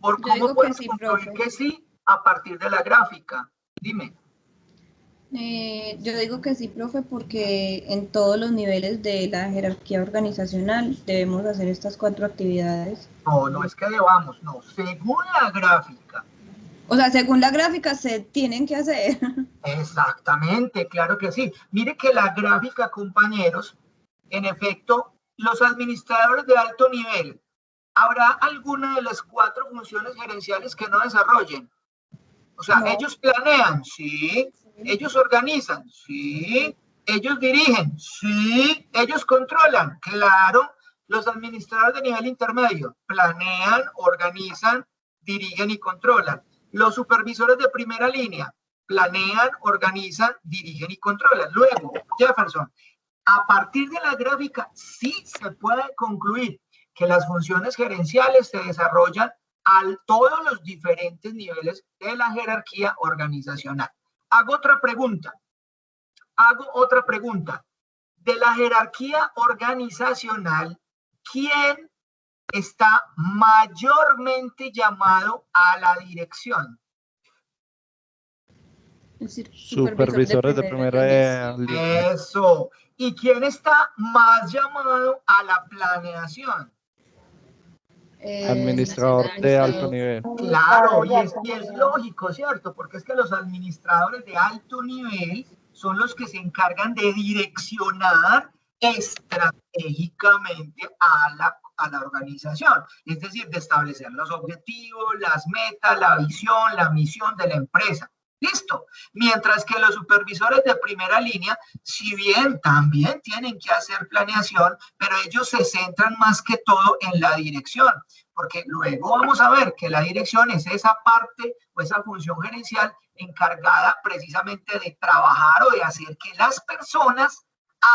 ¿Por Yo cómo digo que puedes sí, concluir profe. que sí a partir de la gráfica? Dime. Yo digo que sí, profe, porque en todos los niveles de la jerarquía organizacional debemos hacer estas 4 actividades. No, no es que debamos, no. Según la gráfica. O sea, según la gráfica se tienen que hacer. Exactamente, claro que sí. Mire que la gráfica, compañeros, en efecto, los administradores de alto nivel, ¿habrá alguna de las 4 funciones gerenciales que no desarrollen? O sea, No. ellos planean, sí. Ellos organizan, sí. Ellos dirigen, sí. Ellos controlan, claro. Los administradores de nivel intermedio planean, organizan, dirigen y controlan. Los supervisores de primera línea planean, organizan, dirigen y controlan. Luego, Jefferson, a partir de la gráfica sí se puede concluir que las funciones gerenciales se desarrollan a todos los diferentes niveles de la jerarquía organizacional. Hago otra pregunta. De la jerarquía organizacional, ¿quién está mayormente llamado a la dirección? El Supervisores de primera línea. Eso. ¿Y quién está más llamado a la planeación? Administrador de alto nivel. Claro, y es lógico, ¿cierto? Porque es que los administradores de alto nivel son los que se encargan de direccionar estratégicamente a la organización, es decir, de establecer los objetivos, las metas, la visión, la misión de la empresa. Listo. Mientras que los supervisores de primera línea, si bien también tienen que hacer planeación, pero ellos se centran más que todo en la dirección, porque luego vamos a ver que la dirección es esa parte o esa función gerencial encargada precisamente de trabajar o de hacer que las personas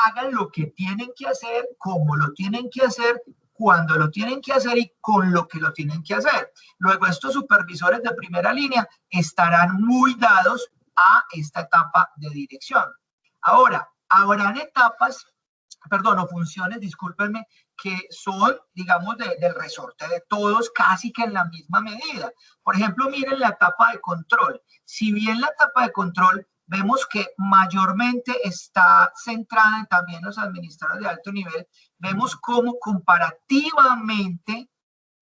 hagan lo que tienen que hacer, como lo tienen que hacer, cuando lo tienen que hacer y con lo que lo tienen que hacer. Luego estos supervisores de primera línea estarán muy dados a esta etapa de dirección. Ahora, habrán o funciones, discúlpenme, que son, digamos, del resorte de todos casi que en la misma medida. Por ejemplo, miren la etapa de control. Si bien la etapa de control vemos que mayormente está centrada en también los administradores de alto nivel, vemos cómo comparativamente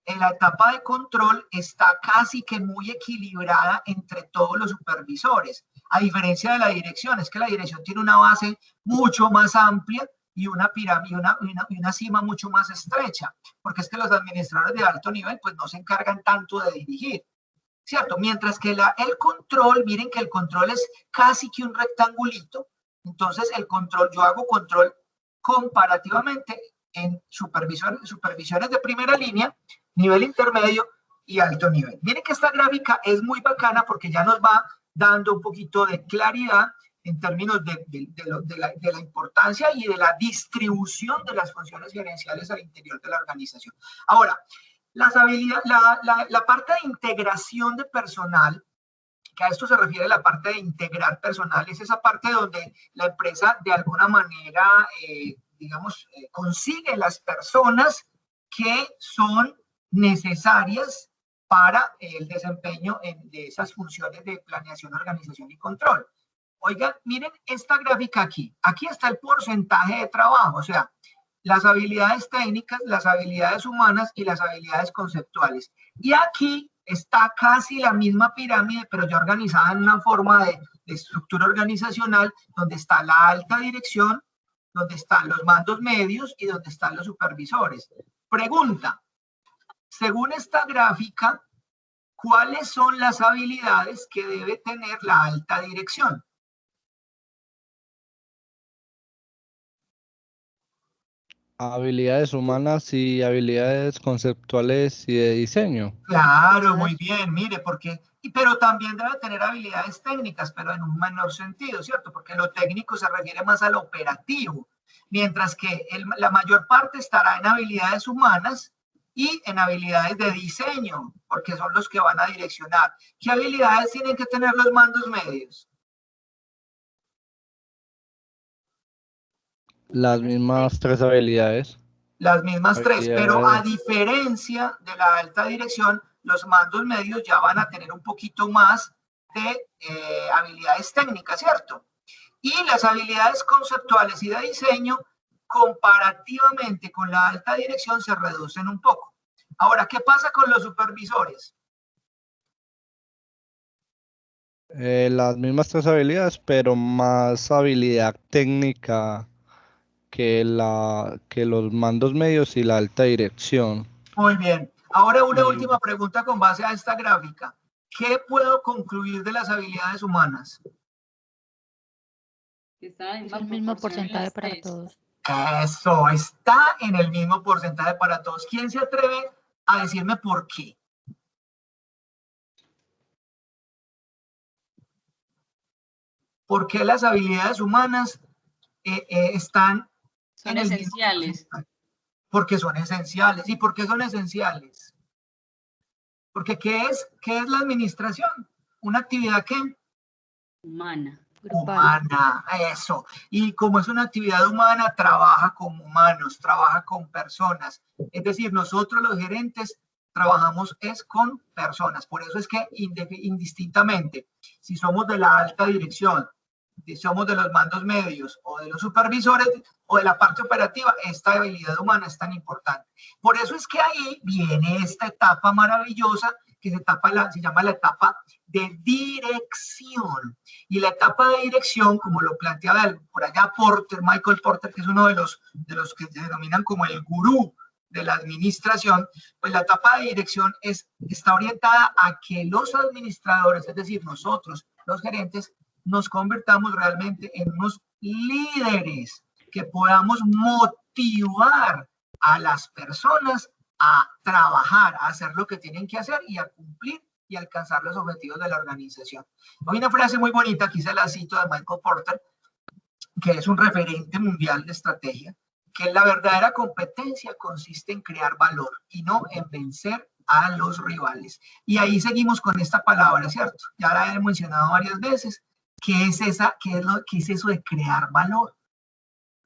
en la etapa de control está casi que muy equilibrada entre todos los supervisores, a diferencia de la dirección. Es que la dirección tiene una base mucho más amplia y una pirámide, una cima mucho más estrecha, porque es que los administradores de alto nivel pues no se encargan tanto de dirigir, ¿cierto? Mientras que el control, miren que el control es casi que un rectangulito. Entonces el control, yo hago control comparativamente en supervisores de primera línea, nivel intermedio y alto nivel. Miren que esta gráfica es muy bacana porque ya nos va dando un poquito de claridad en términos de la importancia y de la distribución de las funciones gerenciales al interior de la organización. Ahora, la parte de integración de personal, que a esto se refiere la parte de integrar personal, es esa parte donde la empresa de alguna manera, consigue las personas que son necesarias para el desempeño de esas funciones de planeación, organización y control. Oigan, miren esta gráfica aquí. Aquí está el porcentaje de trabajo, o sea, las habilidades técnicas, las habilidades humanas y las habilidades conceptuales. Y aquí está casi la misma pirámide, pero ya organizada en una forma de estructura organizacional, donde está la alta dirección, donde están los mandos medios y donde están los supervisores. Pregunta, según esta gráfica, ¿cuáles son las habilidades que debe tener la alta dirección? Habilidades humanas y habilidades conceptuales y de diseño. Claro, muy bien, mire, porque, pero también debe tener habilidades técnicas, pero en un menor sentido, ¿cierto? Porque lo técnico se refiere más al operativo, mientras que la mayor parte estará en habilidades humanas y en habilidades de diseño, porque son los que van a direccionar. ¿Qué habilidades tienen que tener los mandos medios? Las mismas 3 habilidades. Las mismas 3, pero a diferencia de la alta dirección, los mandos medios ya van a tener un poquito más de habilidades técnicas, ¿cierto? Y las habilidades conceptuales y de diseño, comparativamente con la alta dirección, se reducen un poco. Ahora, ¿qué pasa con los supervisores? Las mismas 3 habilidades, pero más habilidad técnica que los mandos medios y la alta dirección. Muy bien. Ahora una última pregunta con base a esta gráfica. ¿Qué puedo concluir de las habilidades humanas? Está en el mismo porcentaje para todos. Eso, está en el mismo porcentaje para todos. ¿Quién se atreve a decirme por qué? ¿Por qué las habilidades humanas están en el esenciales? Porque son esenciales. ¿Y por qué son esenciales? Porque ¿qué es la administración? ¿Una actividad qué? Humana. Humana, eso. Y como es una actividad humana, trabaja con humanos, trabaja con personas. Es decir, nosotros los gerentes trabajamos es con personas. Por eso es que indistintamente, si somos de la alta dirección, si somos de los mandos medios o de los supervisores o de la parte operativa, esta habilidad humana es tan importante. Por eso es que ahí viene esta etapa maravillosa que se llama la etapa de dirección. Y la etapa de dirección, como lo planteaba por allá Porter, Michael Porter, que es uno de los que se denominan como el gurú de la administración, pues la etapa de dirección está orientada a que los administradores, es decir, nosotros, los gerentes, nos convertamos realmente en unos líderes que podamos motivar a las personas a trabajar, a hacer lo que tienen que hacer y a cumplir y alcanzar los objetivos de la organización. Hay una frase muy bonita, aquí se la cito, de Michael Porter, que es un referente mundial de estrategia, que la verdadera competencia consiste en crear valor y no en vencer a los rivales. Y ahí seguimos con esta palabra, ¿cierto? Ya la he mencionado varias veces. ¿Qué es eso de crear valor?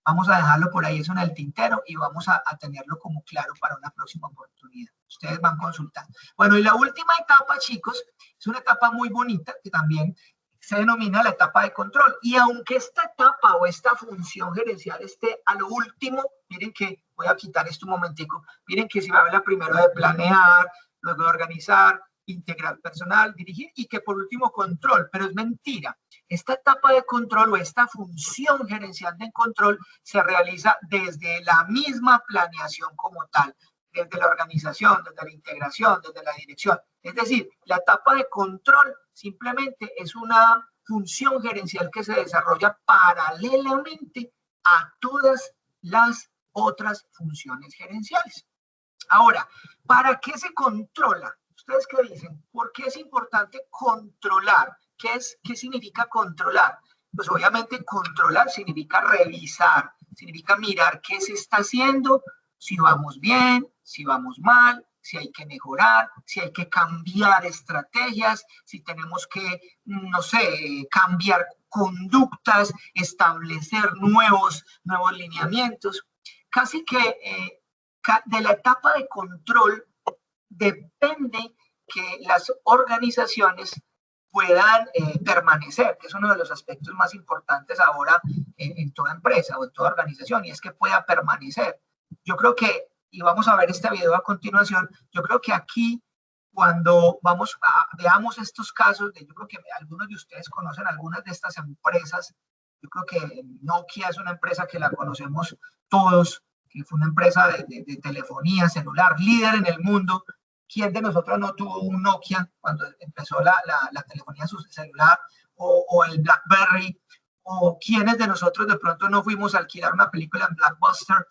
Vamos a dejarlo por ahí, eso en el tintero, y vamos a tenerlo como claro para una próxima oportunidad. Ustedes van consultando. Bueno, y la última etapa, chicos, es una etapa muy bonita que también se denomina la etapa de control. Y aunque esta etapa o esta función gerencial esté a lo último, miren que, voy a quitar esto un momentico, miren que se habla primero de planear, luego de organizar, integrar personal, dirigir y que por último control, pero es mentira. Esta etapa de control o esta función gerencial de control se realiza desde la misma planeación como tal, desde la organización, desde la integración, desde la dirección. Es decir, la etapa de control simplemente es una función gerencial que se desarrolla paralelamente a todas las otras funciones gerenciales. Ahora, ¿para qué se controla? ¿Ustedes qué dicen? ¿Por qué es importante controlar? ¿Qué significa controlar? Pues obviamente controlar significa revisar, significa mirar qué se está haciendo, si vamos bien, si vamos mal, si hay que mejorar, si hay que cambiar estrategias, si tenemos que, no sé, cambiar conductas, establecer nuevos lineamientos. Casi que de la etapa de control depende que las organizaciones puedan permanecer, que es uno de los aspectos más importantes ahora en toda empresa o en toda organización, y es que pueda permanecer. Yo creo que, y vamos a ver este video a continuación, yo creo que aquí, cuando veamos estos casos, yo creo que algunos de ustedes conocen algunas de estas empresas. Yo creo que Nokia es una empresa que la conocemos todos, que fue una empresa de telefonía celular, líder en el mundo. ¿Quién de nosotros no tuvo un Nokia cuando empezó la telefonía celular, o el BlackBerry? ¿O quiénes de nosotros de pronto no fuimos a alquilar una película en Blockbuster?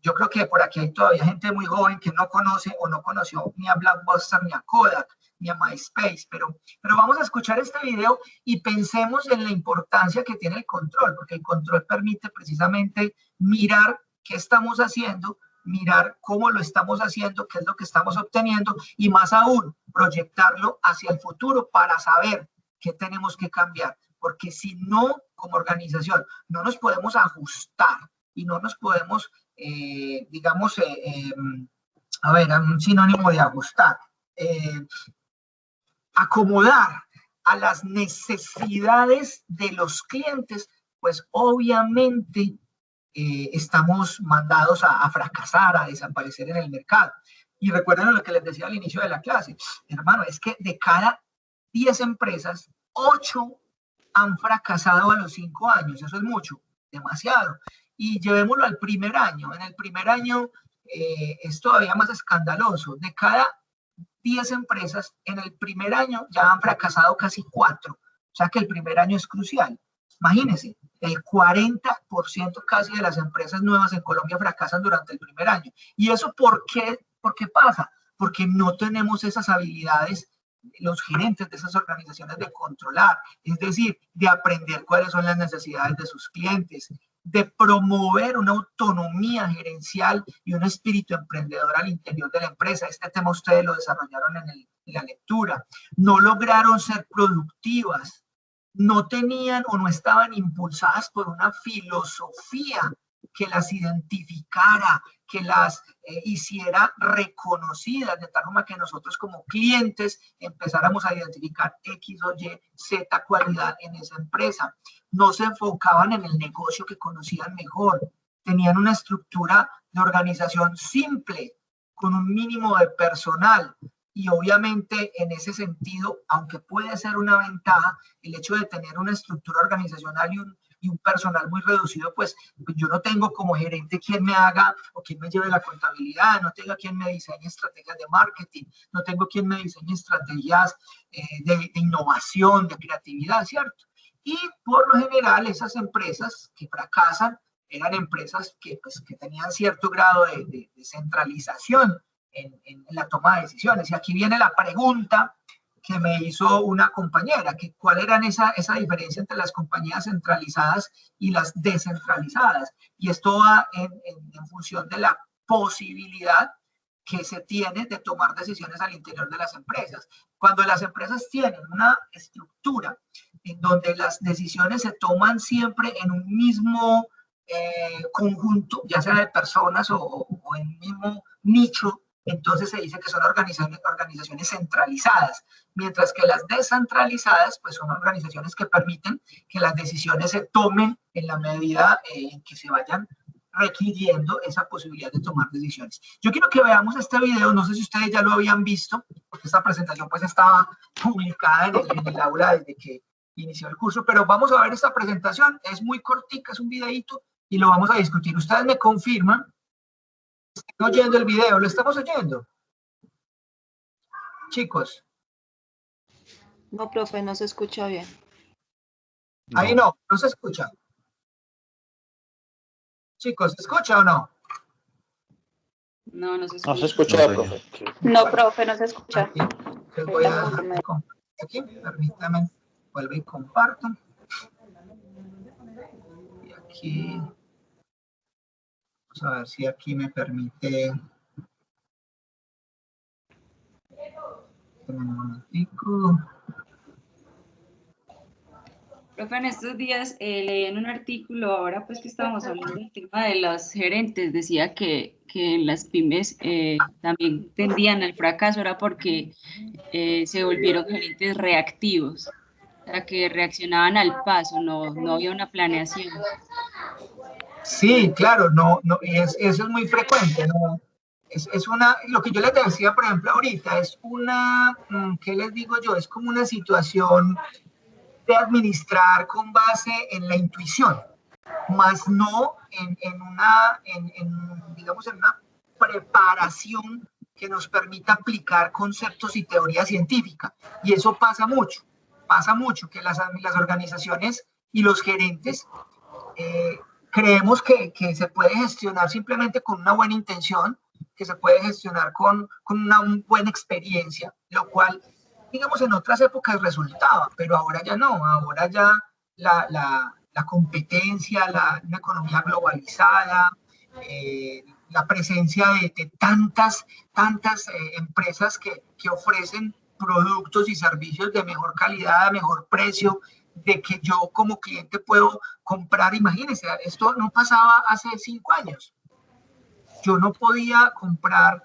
Yo creo que por aquí hay todavía gente muy joven que no conoce o no conoció ni a Blockbuster, ni a Kodak, ni a MySpace, pero vamos a escuchar este video y pensemos en la importancia que tiene el control, porque el control permite precisamente mirar qué estamos haciendo, mirar cómo lo estamos haciendo, qué es lo que estamos obteniendo, y más aún, proyectarlo hacia el futuro para saber qué tenemos que cambiar, porque si no, como organización, no nos podemos ajustar y no nos podemos, digamos, a ver, un sinónimo de ajustar, acomodar a las necesidades de los clientes, pues obviamente estamos mandados a fracasar, a desaparecer en el mercado. Y recuerden lo que les decía al inicio de la clase, hermano, es que de cada 10 empresas, 8 han fracasado a los 5 años. Eso es mucho, demasiado. Y llevémoslo al primer año. En el primer año es todavía más escandaloso. De cada 10 empresas, en el primer año ya han fracasado casi 4. O sea que el primer año es crucial. Imagínense, el 40% casi de las empresas nuevas en Colombia fracasan durante el primer año. ¿Y eso por qué pasa? Porque no tenemos esas habilidades, los gerentes de esas organizaciones, de controlar, es decir, de aprender cuáles son las necesidades de sus clientes, de promover una autonomía gerencial y un espíritu emprendedor al interior de la empresa. Este tema ustedes lo desarrollaron en la lectura. No lograron ser productivas, no tenían o no estaban impulsadas por una filosofía que las identificara, que las hiciera reconocidas, de tal forma que nosotros como clientes empezáramos a identificar X o Y, Z cualidad en esa empresa. No se enfocaban en el negocio que conocían mejor, tenían una estructura de organización simple, con un mínimo de personal. Y obviamente en ese sentido, aunque puede ser una ventaja, el hecho de tener una estructura organizacional y un personal muy reducido, pues yo no tengo como gerente quien me haga o quien me lleve la contabilidad, no tengo quien me diseñe estrategias de marketing, no tengo quien me diseñe estrategias de innovación, de creatividad, ¿cierto? Y por lo general esas empresas que fracasan eran empresas que tenían cierto grado de centralización en la toma de decisiones. Y aquí viene la pregunta que me hizo una compañera, que cuál era esa diferencia entre las compañías centralizadas y las descentralizadas. Y esto va en función de la posibilidad que se tiene de tomar decisiones al interior de las empresas. Cuando las empresas tienen una estructura en donde las decisiones se toman siempre en un mismo conjunto, ya sea de personas o en un mismo nicho, entonces se dice que son organizaciones centralizadas, mientras que las descentralizadas pues son organizaciones que permiten que las decisiones se tomen en la medida en que se vayan requiriendo esa posibilidad de tomar decisiones. Yo quiero que veamos este video, no sé si ustedes ya lo habían visto, porque esta presentación pues estaba publicada en el aula desde que inició el curso, pero vamos a ver esta presentación, es muy cortica, es un videíto y lo vamos a discutir. Ustedes me confirman. ¿Están oyendo el video? ¿Lo estamos oyendo? Chicos. No, profe, no se escucha bien. Ahí no se escucha. Chicos, ¿se escucha o no? No, no se escucha. No se escucha, profe. No, profe, no se escucha. Aquí, les voy a dejar aquí, permítanme, vuelvo y comparto. Y aquí, vamos a ver si aquí me permite. Un momentico. Profe, en estos días leí en un artículo, ahora pues que estábamos hablando del tema de los gerentes, decía que en las pymes también tendían al fracaso, era porque se volvieron gerentes reactivos, o sea, que reaccionaban al paso, no había una planeación. Sí, claro, y eso es muy frecuente, ¿no? Es una, lo que yo les decía, por ejemplo, ahorita, es una, ¿qué les digo yo? Es como una situación de administrar con base en la intuición, más no digamos, en una preparación que nos permita aplicar conceptos y teoría científica. Y eso pasa mucho que las organizaciones y los gerentes creemos que se puede gestionar simplemente con una buena intención, que se puede gestionar con una buena experiencia, lo cual, digamos, en otras épocas resultaba, pero ahora ya no, ahora ya la competencia, una economía globalizada, la presencia de tantas empresas que ofrecen productos y servicios de mejor calidad, de mejor precio, de que yo como cliente puedo comprar. Imagínense, esto no pasaba hace 5 años. Yo no podía comprar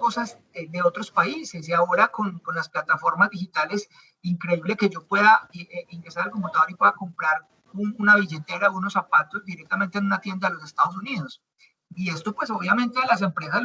cosas de otros países, y ahora con las plataformas digitales, increíble que yo pueda ingresar al computador y pueda comprar una billetera, unos zapatos directamente en una tienda de los Estados Unidos. Y esto pues obviamente a las empresas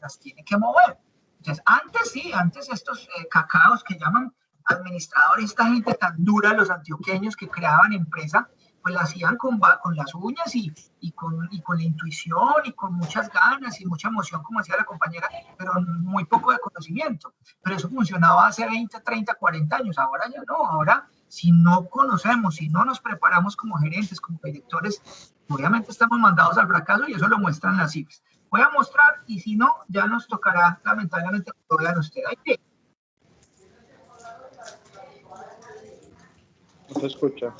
las tiene que mover. Entonces antes estos cacaos que llaman administradores, esta gente tan dura, los antioqueños que creaban empresa, pues la hacían con las uñas y con la intuición y con muchas ganas y mucha emoción, como decía la compañera, pero muy poco de conocimiento. Pero eso funcionaba hace 20, 30, 40 años. Ahora ya no. Ahora, si no conocemos, si no nos preparamos como gerentes, como directores, obviamente estamos mandados al fracaso, y eso lo muestran las cifras. Voy a mostrar, y si no, ya nos tocará, lamentablemente, que lo vean ustedes. Ahí no se escucha.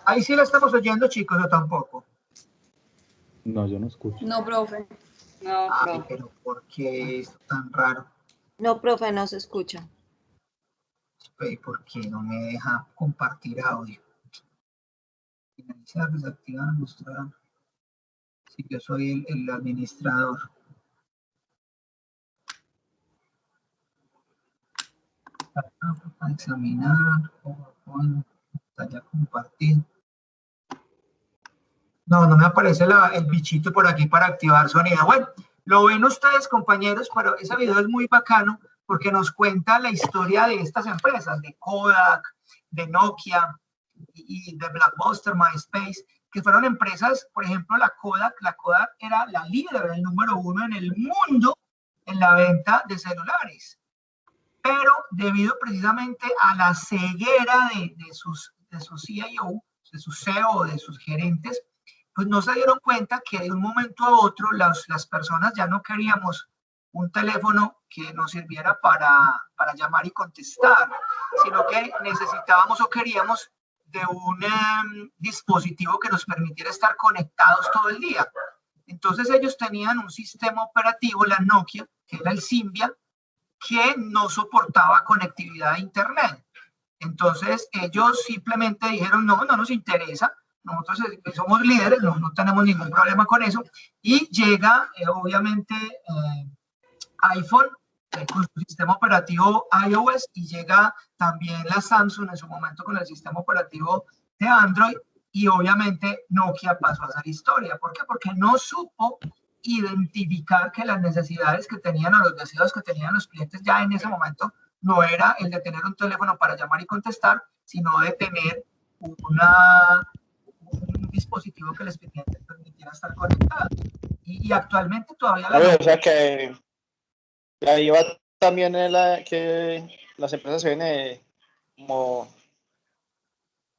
Ahí sí la estamos oyendo, chicos, o tampoco. No, yo no escucho. No, profe. No, Ay, pero ¿por qué es tan raro? No, profe, no se escucha. ¿Por qué no me deja compartir audio? Finalizar, desactivar, mostrar. Si yo soy el administrador. Examinar, pantalla compartir. No me aparece el bichito por aquí para activar sonido. Bueno, lo ven ustedes, compañeros, pero ese video es muy bacano porque nos cuenta la historia de estas empresas, de Kodak, de Nokia y de Blockbuster, MySpace, que fueron empresas. Por ejemplo, la Kodak era la líder, el número 1 en el mundo en la venta de celulares. Pero debido precisamente a la ceguera de sus CIO, de sus CEO, de sus gerentes, pues no se dieron cuenta que de un momento a otro las personas ya no queríamos un teléfono que nos sirviera para llamar y contestar, sino que necesitábamos o queríamos de un dispositivo que nos permitiera estar conectados todo el día. Entonces ellos tenían un sistema operativo, la Nokia, que era el Symbian, que no soportaba conectividad a internet. Entonces ellos simplemente dijeron, no nos interesa, nosotros somos líderes, no tenemos ningún problema con eso. Y llega obviamente iPhone con su sistema operativo iOS, y llega también la Samsung en su momento con el sistema operativo de Android, y obviamente Nokia pasó a hacer historia. ¿Por qué? Porque no supo identificar que las necesidades que tenían o los deseos que tenían los clientes ya en ese momento no era el de tener un teléfono para llamar y contestar, sino de tener un dispositivo que les permitiera estar conectados. Y actualmente todavía o sea que ahí va también que las empresas se ven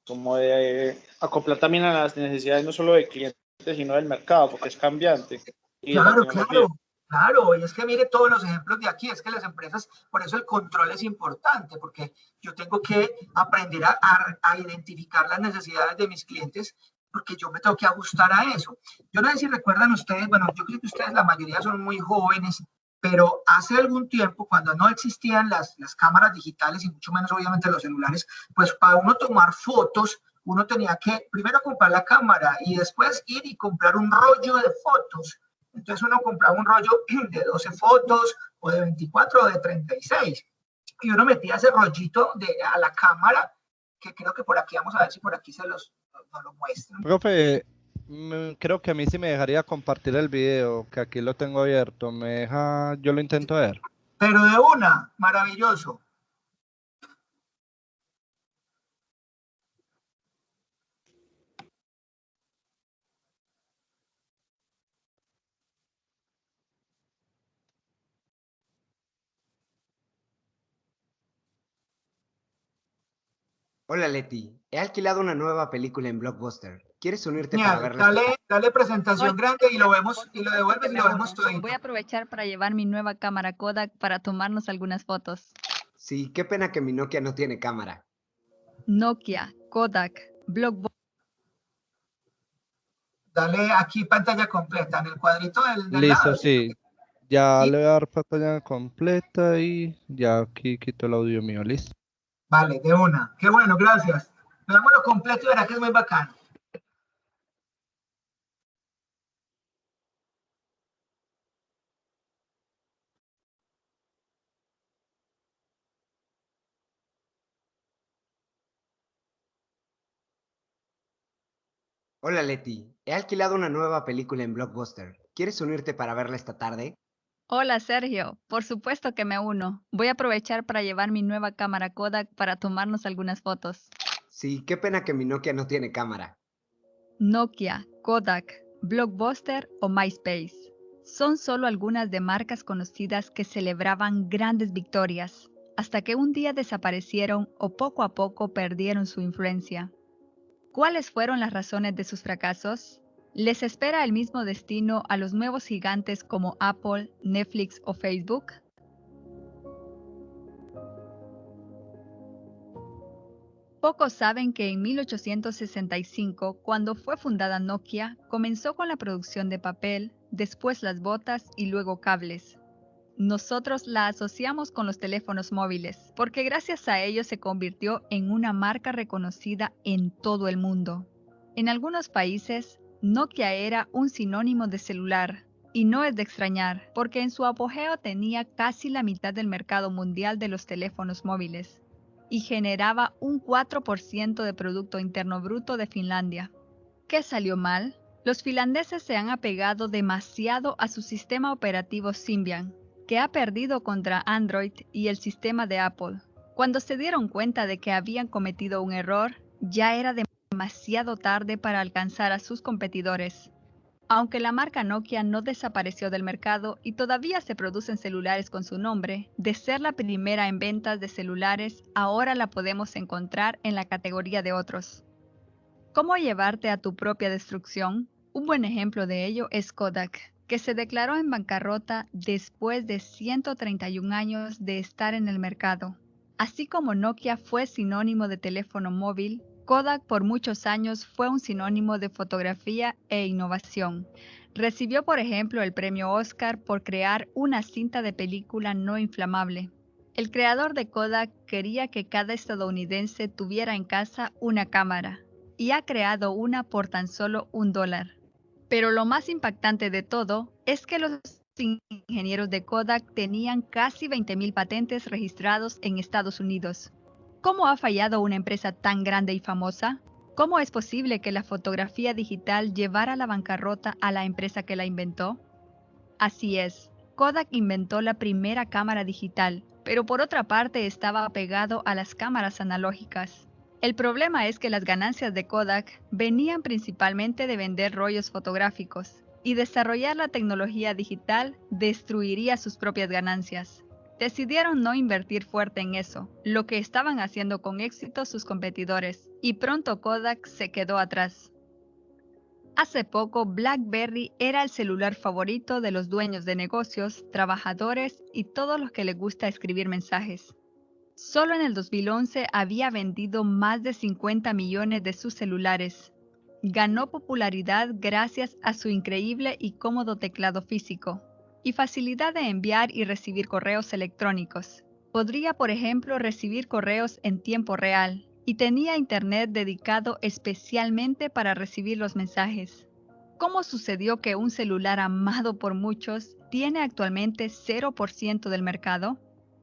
como de acoplar también a las necesidades no solo de clientes, sino del mercado, porque es cambiante. Claro, y es que mire todos los ejemplos de aquí, es que las empresas, por eso el control es importante, porque yo tengo que aprender a identificar las necesidades de mis clientes, porque yo me tengo que ajustar a eso. Yo no sé si recuerdan ustedes, bueno, yo creo que ustedes, la mayoría son muy jóvenes, pero hace algún tiempo, cuando no existían las cámaras digitales y mucho menos obviamente los celulares, pues para uno tomar fotos, uno tenía que primero comprar la cámara y después ir y comprar un rollo de fotos. Entonces uno compraba un rollo de 12 fotos o de 24 o de 36 y uno metía ese rollito a la cámara, que creo que por aquí, vamos a ver si por aquí nos lo muestran. Profe, creo que a mí sí me dejaría compartir el video, que aquí lo tengo abierto. ¿Me deja? Yo lo intento ver. Pero de una, maravilloso. Hola Leti, he alquilado una nueva película en Blockbuster. ¿Quieres unirte para verla? Dale presentación grande y lo vemos y lo devuelves y lo vemos todo. Voy a aprovechar para llevar mi nueva cámara Kodak para tomarnos algunas fotos. Sí, qué pena que mi Nokia no tiene cámara. Nokia, Kodak, Blockbuster. Dale aquí pantalla completa en el cuadrito del Listo, lado. sí. Ya le voy a dar pantalla completa y ya aquí quito el audio mío, listo. Vale, de una. Qué bueno, gracias. Veámoslo completo y verá que es muy bacano. Hola Leti, he alquilado una nueva película en Blockbuster. ¿Quieres unirte para verla esta tarde? Hola Sergio, por supuesto que me uno. Voy a aprovechar para llevar mi nueva cámara Kodak para tomarnos algunas fotos. Sí, qué pena que mi Nokia no tiene cámara. Nokia, Kodak, Blockbuster o MySpace. Son solo algunas de marcas conocidas que celebraban grandes victorias, hasta que un día desaparecieron o poco a poco perdieron su influencia. ¿Cuáles fueron las razones de sus fracasos? ¿Les espera el mismo destino a los nuevos gigantes como Apple, Netflix o Facebook? Pocos saben que en 1865, cuando fue fundada Nokia, comenzó con la producción de papel, después las botas y luego cables. Nosotros la asociamos con los teléfonos móviles, porque gracias a ello se convirtió en una marca reconocida en todo el mundo. En algunos países, Nokia era un sinónimo de celular, y no es de extrañar, porque en su apogeo tenía casi la mitad del mercado mundial de los teléfonos móviles, y generaba un 4% de Producto Interno Bruto de Finlandia. ¿Qué salió mal? Los finlandeses se han apegado demasiado a su sistema operativo Symbian, que ha perdido contra Android y el sistema de Apple. Cuando se dieron cuenta de que habían cometido un error, ya era demasiado tarde para alcanzar a sus competidores. Aunque la marca Nokia no desapareció del mercado y todavía se producen celulares con su nombre, de ser la primera en ventas de celulares, ahora la podemos encontrar en la categoría de otros. ¿Cómo llevarte a tu propia destrucción? Un buen ejemplo de ello es Kodak, que se declaró en bancarrota después de 131 años de estar en el mercado. Así como Nokia fue sinónimo de teléfono móvil, Kodak por muchos años fue un sinónimo de fotografía e innovación. Recibió, por ejemplo, el premio Oscar por crear una cinta de película no inflamable. El creador de Kodak quería que cada estadounidense tuviera en casa una cámara, y ha creado una por tan solo $1. Pero lo más impactante de todo es que los ingenieros de Kodak tenían casi 20,000 patentes registrados en Estados Unidos. ¿Cómo ha fallado una empresa tan grande y famosa? ¿Cómo es posible que la fotografía digital llevara a la bancarrota a la empresa que la inventó? Así es, Kodak inventó la primera cámara digital, pero por otra parte estaba apegado a las cámaras analógicas. El problema es que las ganancias de Kodak venían principalmente de vender rollos fotográficos, y desarrollar la tecnología digital destruiría sus propias ganancias. Decidieron no invertir fuerte en eso, lo que estaban haciendo con éxito sus competidores, y pronto Kodak se quedó atrás. Hace poco, BlackBerry era el celular favorito de los dueños de negocios, trabajadores y todos los que les gusta escribir mensajes. Solo en el 2011 había vendido más de 50 millones de sus celulares. Ganó popularidad gracias a su increíble y cómodo teclado físico. y facilidad de enviar y recibir correos electrónicos. Podría, por ejemplo, recibir correos en tiempo real y tenía internet dedicado especialmente para recibir los mensajes. ¿Cómo sucedió que un celular amado por muchos tiene actualmente 0% del mercado?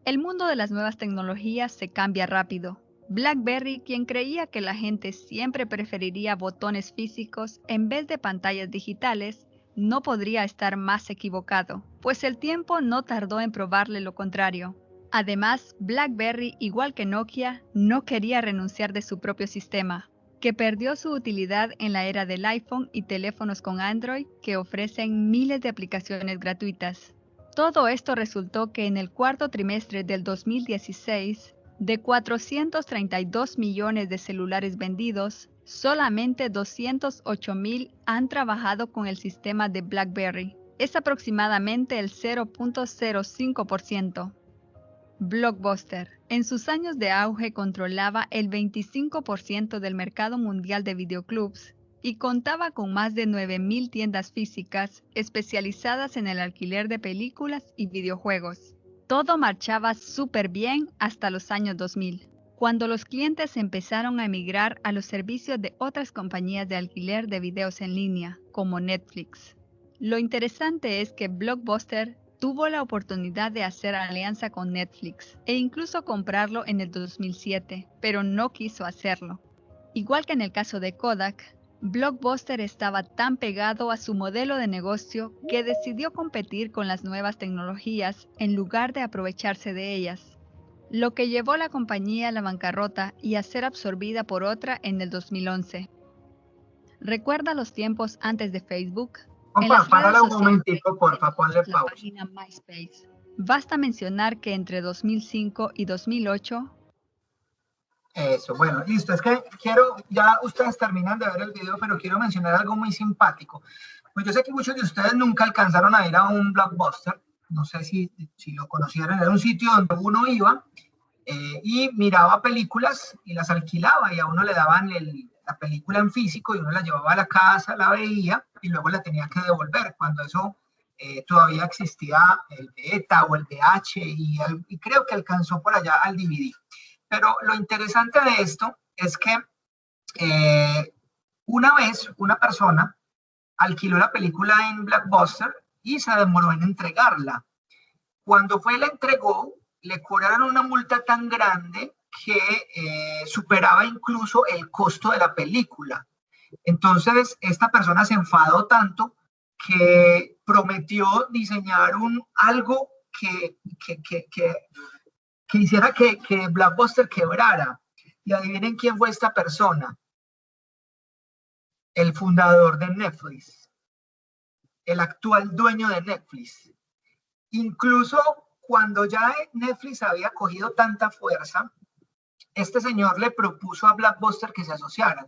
El mundo de las nuevas tecnologías se cambia rápido. BlackBerry, quien creía que la gente siempre preferiría botones físicos en vez de pantallas digitales, no podría estar más equivocado, pues el tiempo no tardó en probarle lo contrario. Además, BlackBerry, igual que Nokia, no quería renunciar de su propio sistema, que perdió su utilidad en la era del iPhone y teléfonos con Android que ofrecen miles de aplicaciones gratuitas. Todo esto resultó que en el cuarto trimestre del 2016, de 432 millones de celulares vendidos, solamente 208,000 han trabajado con el sistema de BlackBerry. Es aproximadamente el 0.05%. Blockbuster, en sus años de auge, controlaba el 25% del mercado mundial de videoclubs y contaba con más de 9,000 tiendas físicas especializadas en el alquiler de películas y videojuegos. Todo marchaba súper bien hasta los años 2000, cuando los clientes empezaron a emigrar a los servicios de otras compañías de alquiler de videos en línea, como Netflix. Lo interesante es que Blockbuster tuvo la oportunidad de hacer alianza con Netflix e incluso comprarlo en el 2007, pero no quiso hacerlo. Igual que en el caso de Kodak, Blockbuster estaba tan pegado a su modelo de negocio que decidió competir con las nuevas tecnologías en lugar de aprovecharse de ellas, lo que llevó a la compañía a la bancarrota y a ser absorbida por otra en el 2011. ¿Recuerda los tiempos antes de Facebook? Compa, párala un momentico, porfa, ponle la pausa. página MySpace. Basta mencionar que entre 2005 y 2008... Eso, bueno, listo. Es que quiero, ya ustedes terminan de ver el video, pero quiero mencionar algo muy simpático. Pues yo sé que muchos de ustedes nunca alcanzaron a ir a un Blockbuster. No sé si lo conocieron. Era un sitio donde uno iba y miraba películas y las alquilaba y a uno le daban la película en físico y uno la llevaba a la casa, la veía y luego la tenía que devolver. Cuando eso todavía existía el beta o el VH y creo que alcanzó por allá al DVD. Pero lo interesante de esto es que una vez una persona alquiló la película en Blockbuster y se demoró en entregarla. Cuando fue y la entregó, le cobraron una multa tan grande que superaba incluso el costo de la película. Entonces, esta persona se enfadó tanto que prometió diseñar algo que hiciera que Blockbuster quebrara. Y adivinen quién fue esta persona. El fundador de Netflix. El actual dueño de Netflix. Incluso cuando ya Netflix había cogido tanta fuerza, este señor le propuso a Blockbuster que se asociaran.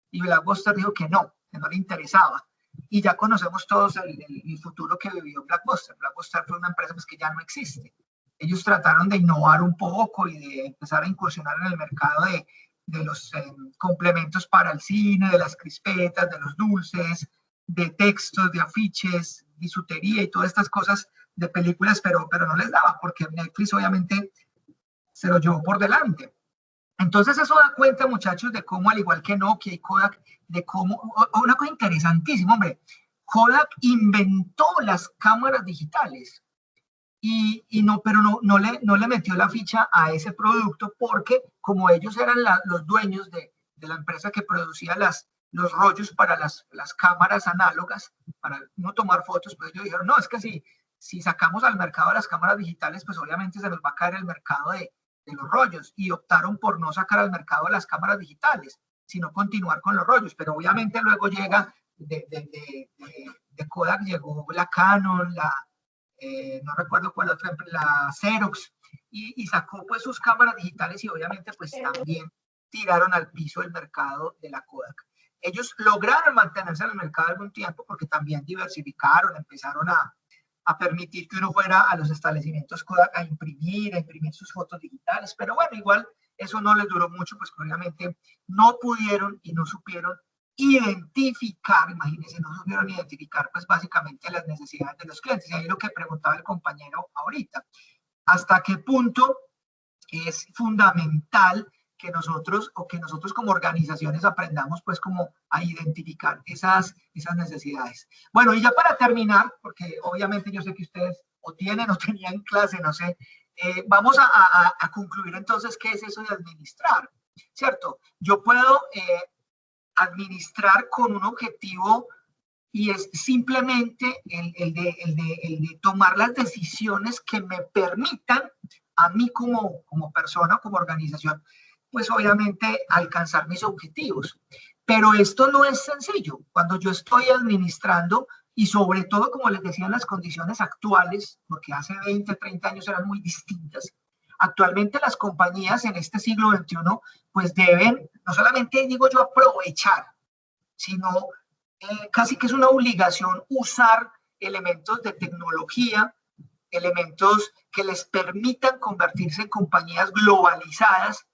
Y Blockbuster dijo que no le interesaba. Y ya conocemos todos el futuro que vivió Blockbuster. Blockbuster fue una empresa pues, que ya no existe. Ellos trataron de innovar un poco y de empezar a incursionar en el mercado de los complementos para el cine, de las crispetas, de los dulces, de textos, de afiches, bisutería y todas estas cosas de películas, pero no les daba porque Netflix obviamente se lo llevó por delante. Entonces eso da cuenta, muchachos, de cómo, al igual que Nokia y Kodak, de cómo, una cosa interesantísima, hombre, Kodak inventó las cámaras digitales pero no le metió la ficha a ese producto porque como ellos eran los dueños de la empresa que producía los rollos para las cámaras análogas, para no tomar fotos, pues ellos dijeron, no, es que si sacamos al mercado las cámaras digitales, pues obviamente se nos va a caer el mercado de los rollos y optaron por no sacar al mercado las cámaras digitales, sino continuar con los rollos. Pero obviamente luego llega de Kodak, llegó la Canon, no recuerdo cuál otra, la Xerox, y sacó pues sus cámaras digitales y obviamente pues también tiraron al piso el mercado de la Kodak. Ellos lograron mantenerse en el mercado algún tiempo porque también diversificaron, empezaron a permitir que uno fuera a los establecimientos Kodak a imprimir sus fotos digitales, pero bueno, igual eso no les duró mucho, pues obviamente no pudieron y no supieron identificar, imagínense, no supieron identificar pues básicamente las necesidades de los clientes. Y ahí lo que preguntaba el compañero ahorita, ¿hasta qué punto es fundamental que nosotros como organizaciones aprendamos pues como a identificar esas necesidades? Bueno, y ya para terminar, porque obviamente yo sé que ustedes o tienen o tenían clase, no sé, vamos a concluir entonces qué es eso de administrar, ¿cierto? Yo puedo administrar con un objetivo y es simplemente el de tomar las decisiones que me permitan a mí como persona, como organización, pues obviamente alcanzar mis objetivos. Pero esto no es sencillo. Cuando yo estoy administrando, y sobre todo, como les decía, en las condiciones actuales, porque hace 20, 30 años eran muy distintas, actualmente las compañías en este siglo XXI, pues deben, no solamente digo yo aprovechar, sino casi que es una obligación usar elementos de tecnología, elementos que les permitan convertirse en compañías globalizadas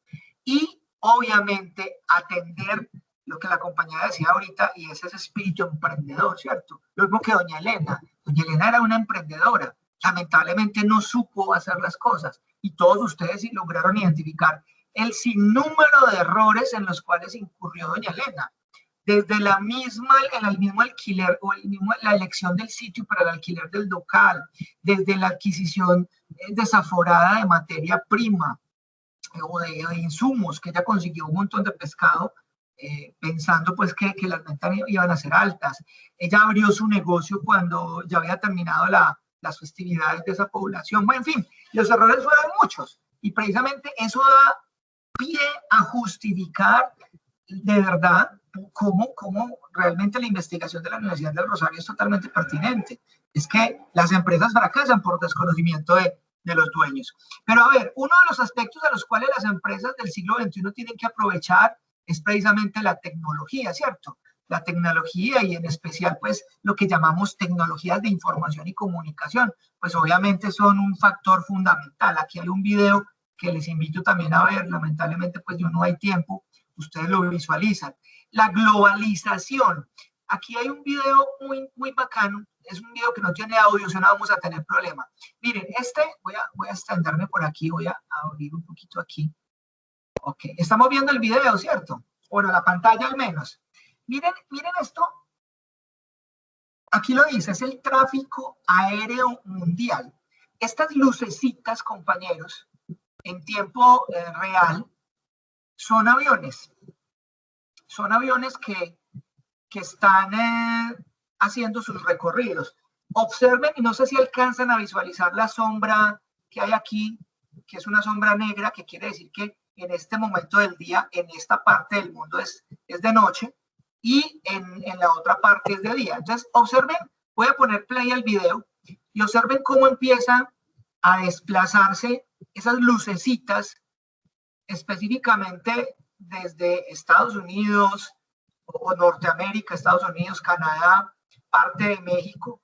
y obviamente atender lo que la compañía decía ahorita, y es ese espíritu emprendedor, ¿cierto? Lo mismo que doña Elena. Doña Elena era una emprendedora, lamentablemente no supo hacer las cosas, y todos ustedes lograron identificar el sinnúmero de errores en los cuales incurrió doña Elena. Desde el mismo alquiler o la elección del sitio para el alquiler del local, desde la adquisición desaforada de materia prima o de insumos, que ella consiguió un montón de pescado pensando pues que las ventas iban a ser altas. Ella abrió su negocio cuando ya había terminado las festividades de esa población. Bueno, en fin, los errores fueron muchos y precisamente eso da pie a justificar de verdad cómo realmente la investigación de la Universidad del Rosario es totalmente pertinente. Es que las empresas fracasan por desconocimiento de los dueños. Pero a ver, uno de los aspectos a los cuales las empresas del siglo XXI tienen que aprovechar es precisamente la tecnología, ¿cierto? La tecnología y en especial pues lo que llamamos tecnologías de información y comunicación, pues obviamente son un factor fundamental. Aquí hay un video que les invito también a ver, lamentablemente pues yo no hay tiempo, ustedes lo visualizan. La globalización. Aquí hay un video muy bacano, es un video que no tiene audio, si no vamos a tener problema. Miren, voy a extenderme por aquí, voy a abrir un poquito aquí. Ok, estamos viendo el video, ¿cierto? Bueno, la pantalla al menos. Miren esto. Aquí lo dice, es el tráfico aéreo mundial. Estas lucecitas, compañeros, en tiempo real, son aviones. Son aviones que están haciendo sus recorridos. Observen, y no sé si alcanzan a visualizar la sombra que hay aquí, que es una sombra negra, que quiere decir que en este momento del día, en esta parte del mundo es de noche, y en la otra parte es de día. Entonces, observen, voy a poner play al video, y observen cómo empiezan a desplazarse esas lucecitas, específicamente desde Estados Unidos o Norteamérica, Estados Unidos, Canadá, parte de México,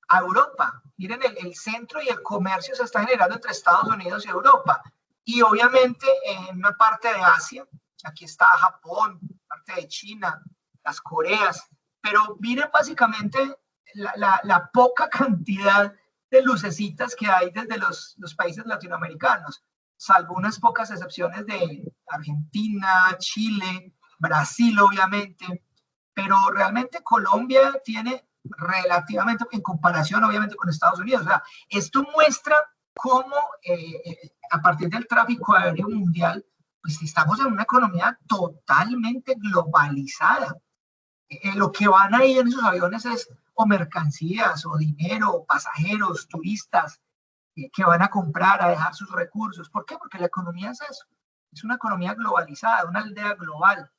a Europa. Miren, el centro y el comercio se está generando entre Estados Unidos y Europa. Y obviamente en una parte de Asia, aquí está Japón, parte de China, las Coreas, pero miren básicamente la poca cantidad de lucecitas que hay desde los países latinoamericanos, salvo unas pocas excepciones de Argentina, Chile, Brasil obviamente, pero realmente Colombia tiene relativamente, en comparación obviamente con Estados Unidos, o sea, esto muestra cómo a partir del tráfico aéreo mundial, pues estamos en una economía totalmente globalizada. Lo que van ahí en esos aviones es o mercancías, o dinero, o pasajeros, turistas, que van a comprar, a dejar sus recursos. ¿Por qué? Porque la economía es eso. Es una economía globalizada, una aldea global.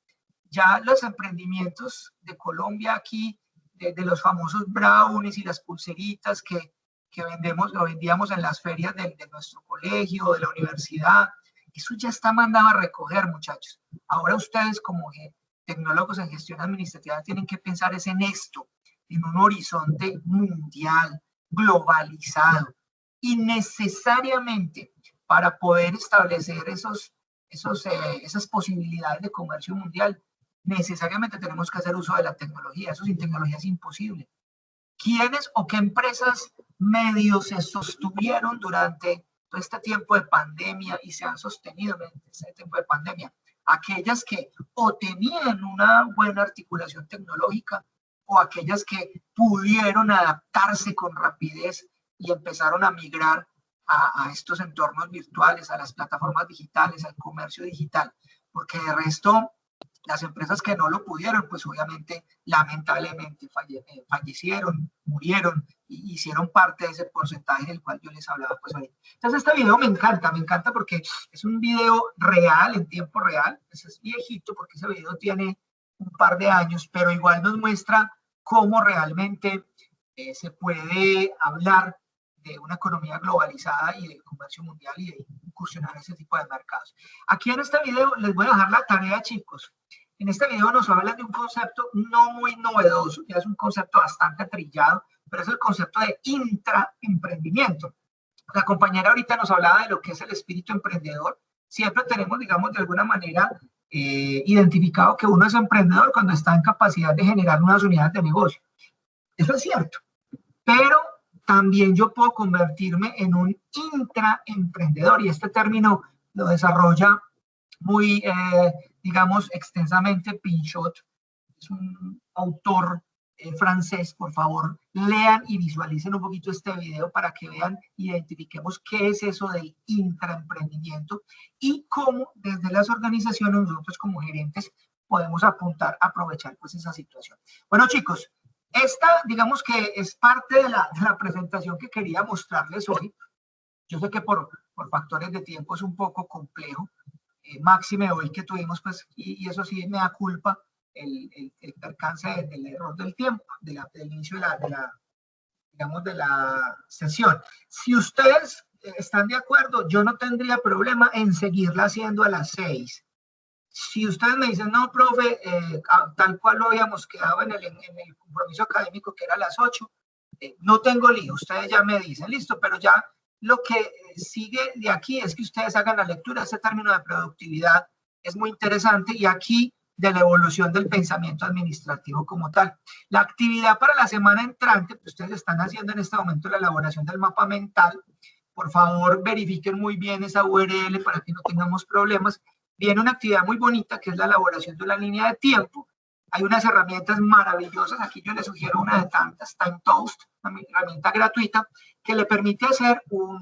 Ya los emprendimientos de Colombia aquí, de los famosos brownies y las pulseritas que vendíamos en las ferias de nuestro colegio, de la universidad, eso ya está mandado a recoger, muchachos. Ahora ustedes como tecnólogos en gestión administrativa tienen que pensar es en esto, en un horizonte mundial, globalizado. Y necesariamente para poder establecer esas posibilidades de comercio mundial, necesariamente tenemos que hacer uso de la tecnología. Eso sin tecnología es imposible. ¿Quiénes o qué empresas medios se sostuvieron durante todo este tiempo de pandemia y se han sostenido durante este tiempo de pandemia? Aquellas que o tenían una buena articulación tecnológica o aquellas que pudieron adaptarse con rapidez y empezaron a migrar a estos entornos virtuales, a las plataformas digitales, al comercio digital, porque de resto las empresas que no lo pudieron, pues obviamente, lamentablemente fallecieron, murieron y hicieron parte de ese porcentaje del cual yo les hablaba pues ahorita. Entonces este video me encanta porque es un video real, en tiempo real, es viejito porque ese video tiene un par de años, pero igual nos muestra cómo realmente se puede hablar de una economía globalizada y del comercio mundial y de incursionar en ese tipo de mercados. Aquí en este video les voy a dejar la tarea, chicos. En este video nos hablan de un concepto no muy novedoso, ya es un concepto bastante trillado, pero es el concepto de intraemprendimiento. La compañera ahorita nos hablaba de lo que es el espíritu emprendedor. Siempre tenemos, digamos, de alguna manera identificado que uno es emprendedor cuando está en capacidad de generar unas unidades de negocio. Eso es cierto, pero también yo puedo convertirme en un intraemprendedor y este término lo desarrolla muy, digamos, extensamente Pinchot, es un autor francés. Por favor, lean y visualicen un poquito este video para que vean, identifiquemos qué es eso del intraemprendimiento y cómo desde las organizaciones nosotros como gerentes podemos apuntar a aprovechar pues esa situación. Bueno, chicos, esta, digamos que es parte de la presentación que quería mostrarles hoy. Yo sé que por factores de tiempo es un poco complejo, máxime hoy que tuvimos, pues, y eso sí me da culpa, el percance del error del tiempo, del inicio de la sesión. Si ustedes están de acuerdo, yo no tendría problema en seguirla haciendo a las 6. Si ustedes me dicen, no, profe, tal cual lo habíamos quedado en el compromiso académico, que era a las 8, no tengo lío, ustedes ya me dicen, listo, pero ya lo que sigue de aquí es que ustedes hagan la lectura de este término de productividad, es muy interesante, y aquí de la evolución del pensamiento administrativo como tal. La actividad para la semana entrante, pues ustedes están haciendo en este momento la elaboración del mapa mental. Por favor, verifiquen muy bien esa URL para que no tengamos problemas. Viene una actividad muy bonita que es la elaboración de una línea de tiempo. Hay unas herramientas maravillosas, aquí yo les sugiero una de tantas, TimeToast, una herramienta gratuita que le permite hacer un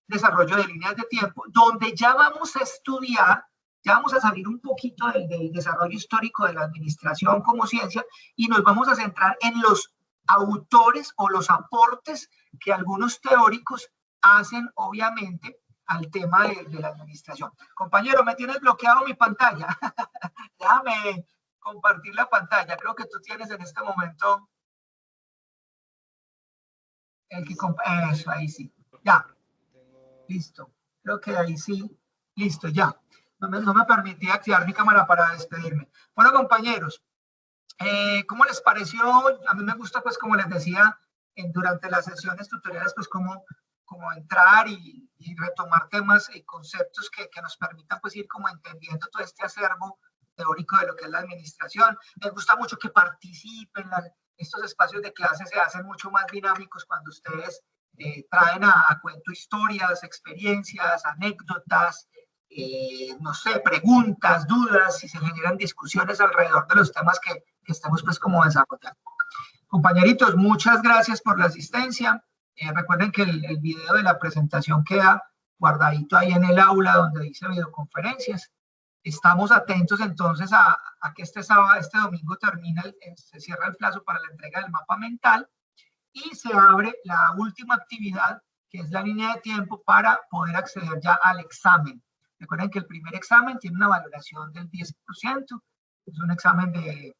desarrollo de líneas de tiempo donde ya vamos a estudiar, ya vamos a salir un poquito del desarrollo histórico de la administración como ciencia y nos vamos a centrar en los autores o los aportes que algunos teóricos hacen, obviamente, al tema de la administración. Compañero, me tienes bloqueado mi pantalla. Déjame compartir la pantalla. Creo que tú tienes en este momento eso, ahí sí. Ya. Listo. Creo que ahí sí. Listo, ya. No me permití activar mi cámara para despedirme. Bueno, compañeros, ¿cómo les pareció? A mí me gusta, pues, como les decía, durante las sesiones tutoriales, pues, como entrar y retomar temas y conceptos que nos permitan, pues, ir como entendiendo todo este acervo teórico de lo que es la administración. Me gusta mucho que participen. Estos espacios de clase se hacen mucho más dinámicos cuando ustedes traen a cuento historias, experiencias, anécdotas, no sé, preguntas, dudas, y se generan discusiones alrededor de los temas que estamos pues como desarrollando. Compañeritos, muchas gracias por la asistencia. Recuerden que el video de la presentación queda guardadito ahí en el aula donde dice videoconferencias. Estamos atentos entonces a que este domingo se cierra el plazo para la entrega del mapa mental y se abre la última actividad, que es la línea de tiempo, para poder acceder ya al examen. Recuerden que el primer examen tiene una valoración del 10%, es un examen de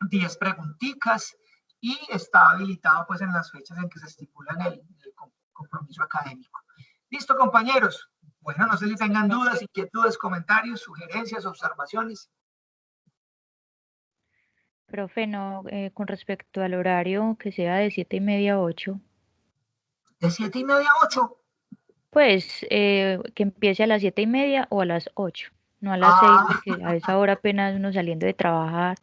10 preguntitas y está habilitado pues en las fechas en que se estipula en el compromiso académico. Listo, compañeros. Bueno, no sé si tengan dudas, inquietudes, comentarios, sugerencias, observaciones. Profe, no, con respecto al horario, que sea de 7:30 a 8. ¿De 7:30 a 8? Pues que empiece a las 7:30 o a las 8. no a las 6, porque a esa hora apenas uno saliendo de trabajar,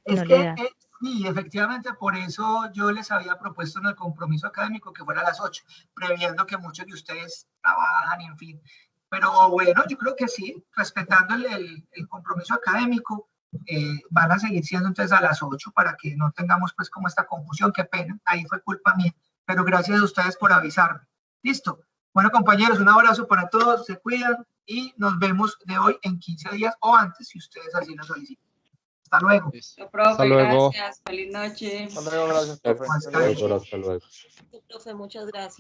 Es no que, le da. sí, efectivamente, por eso yo les había propuesto en el compromiso académico que fuera a las 8, previendo que muchos de ustedes trabajan, en fin. Pero bueno, yo creo que sí, respetando el compromiso académico, van a seguir siendo entonces a las 8 para que no tengamos pues como esta confusión, qué pena, ahí fue culpa mía, pero gracias a ustedes por avisarme. Listo. Bueno, compañeros, un abrazo para todos, se cuidan y nos vemos de hoy en 15 días o antes, si ustedes así lo solicitan. Hasta luego. Profe, Hasta luego. gracias. Feliz noche. Hasta luego, gracias, profe. Hasta luego. Profe, muchas gracias.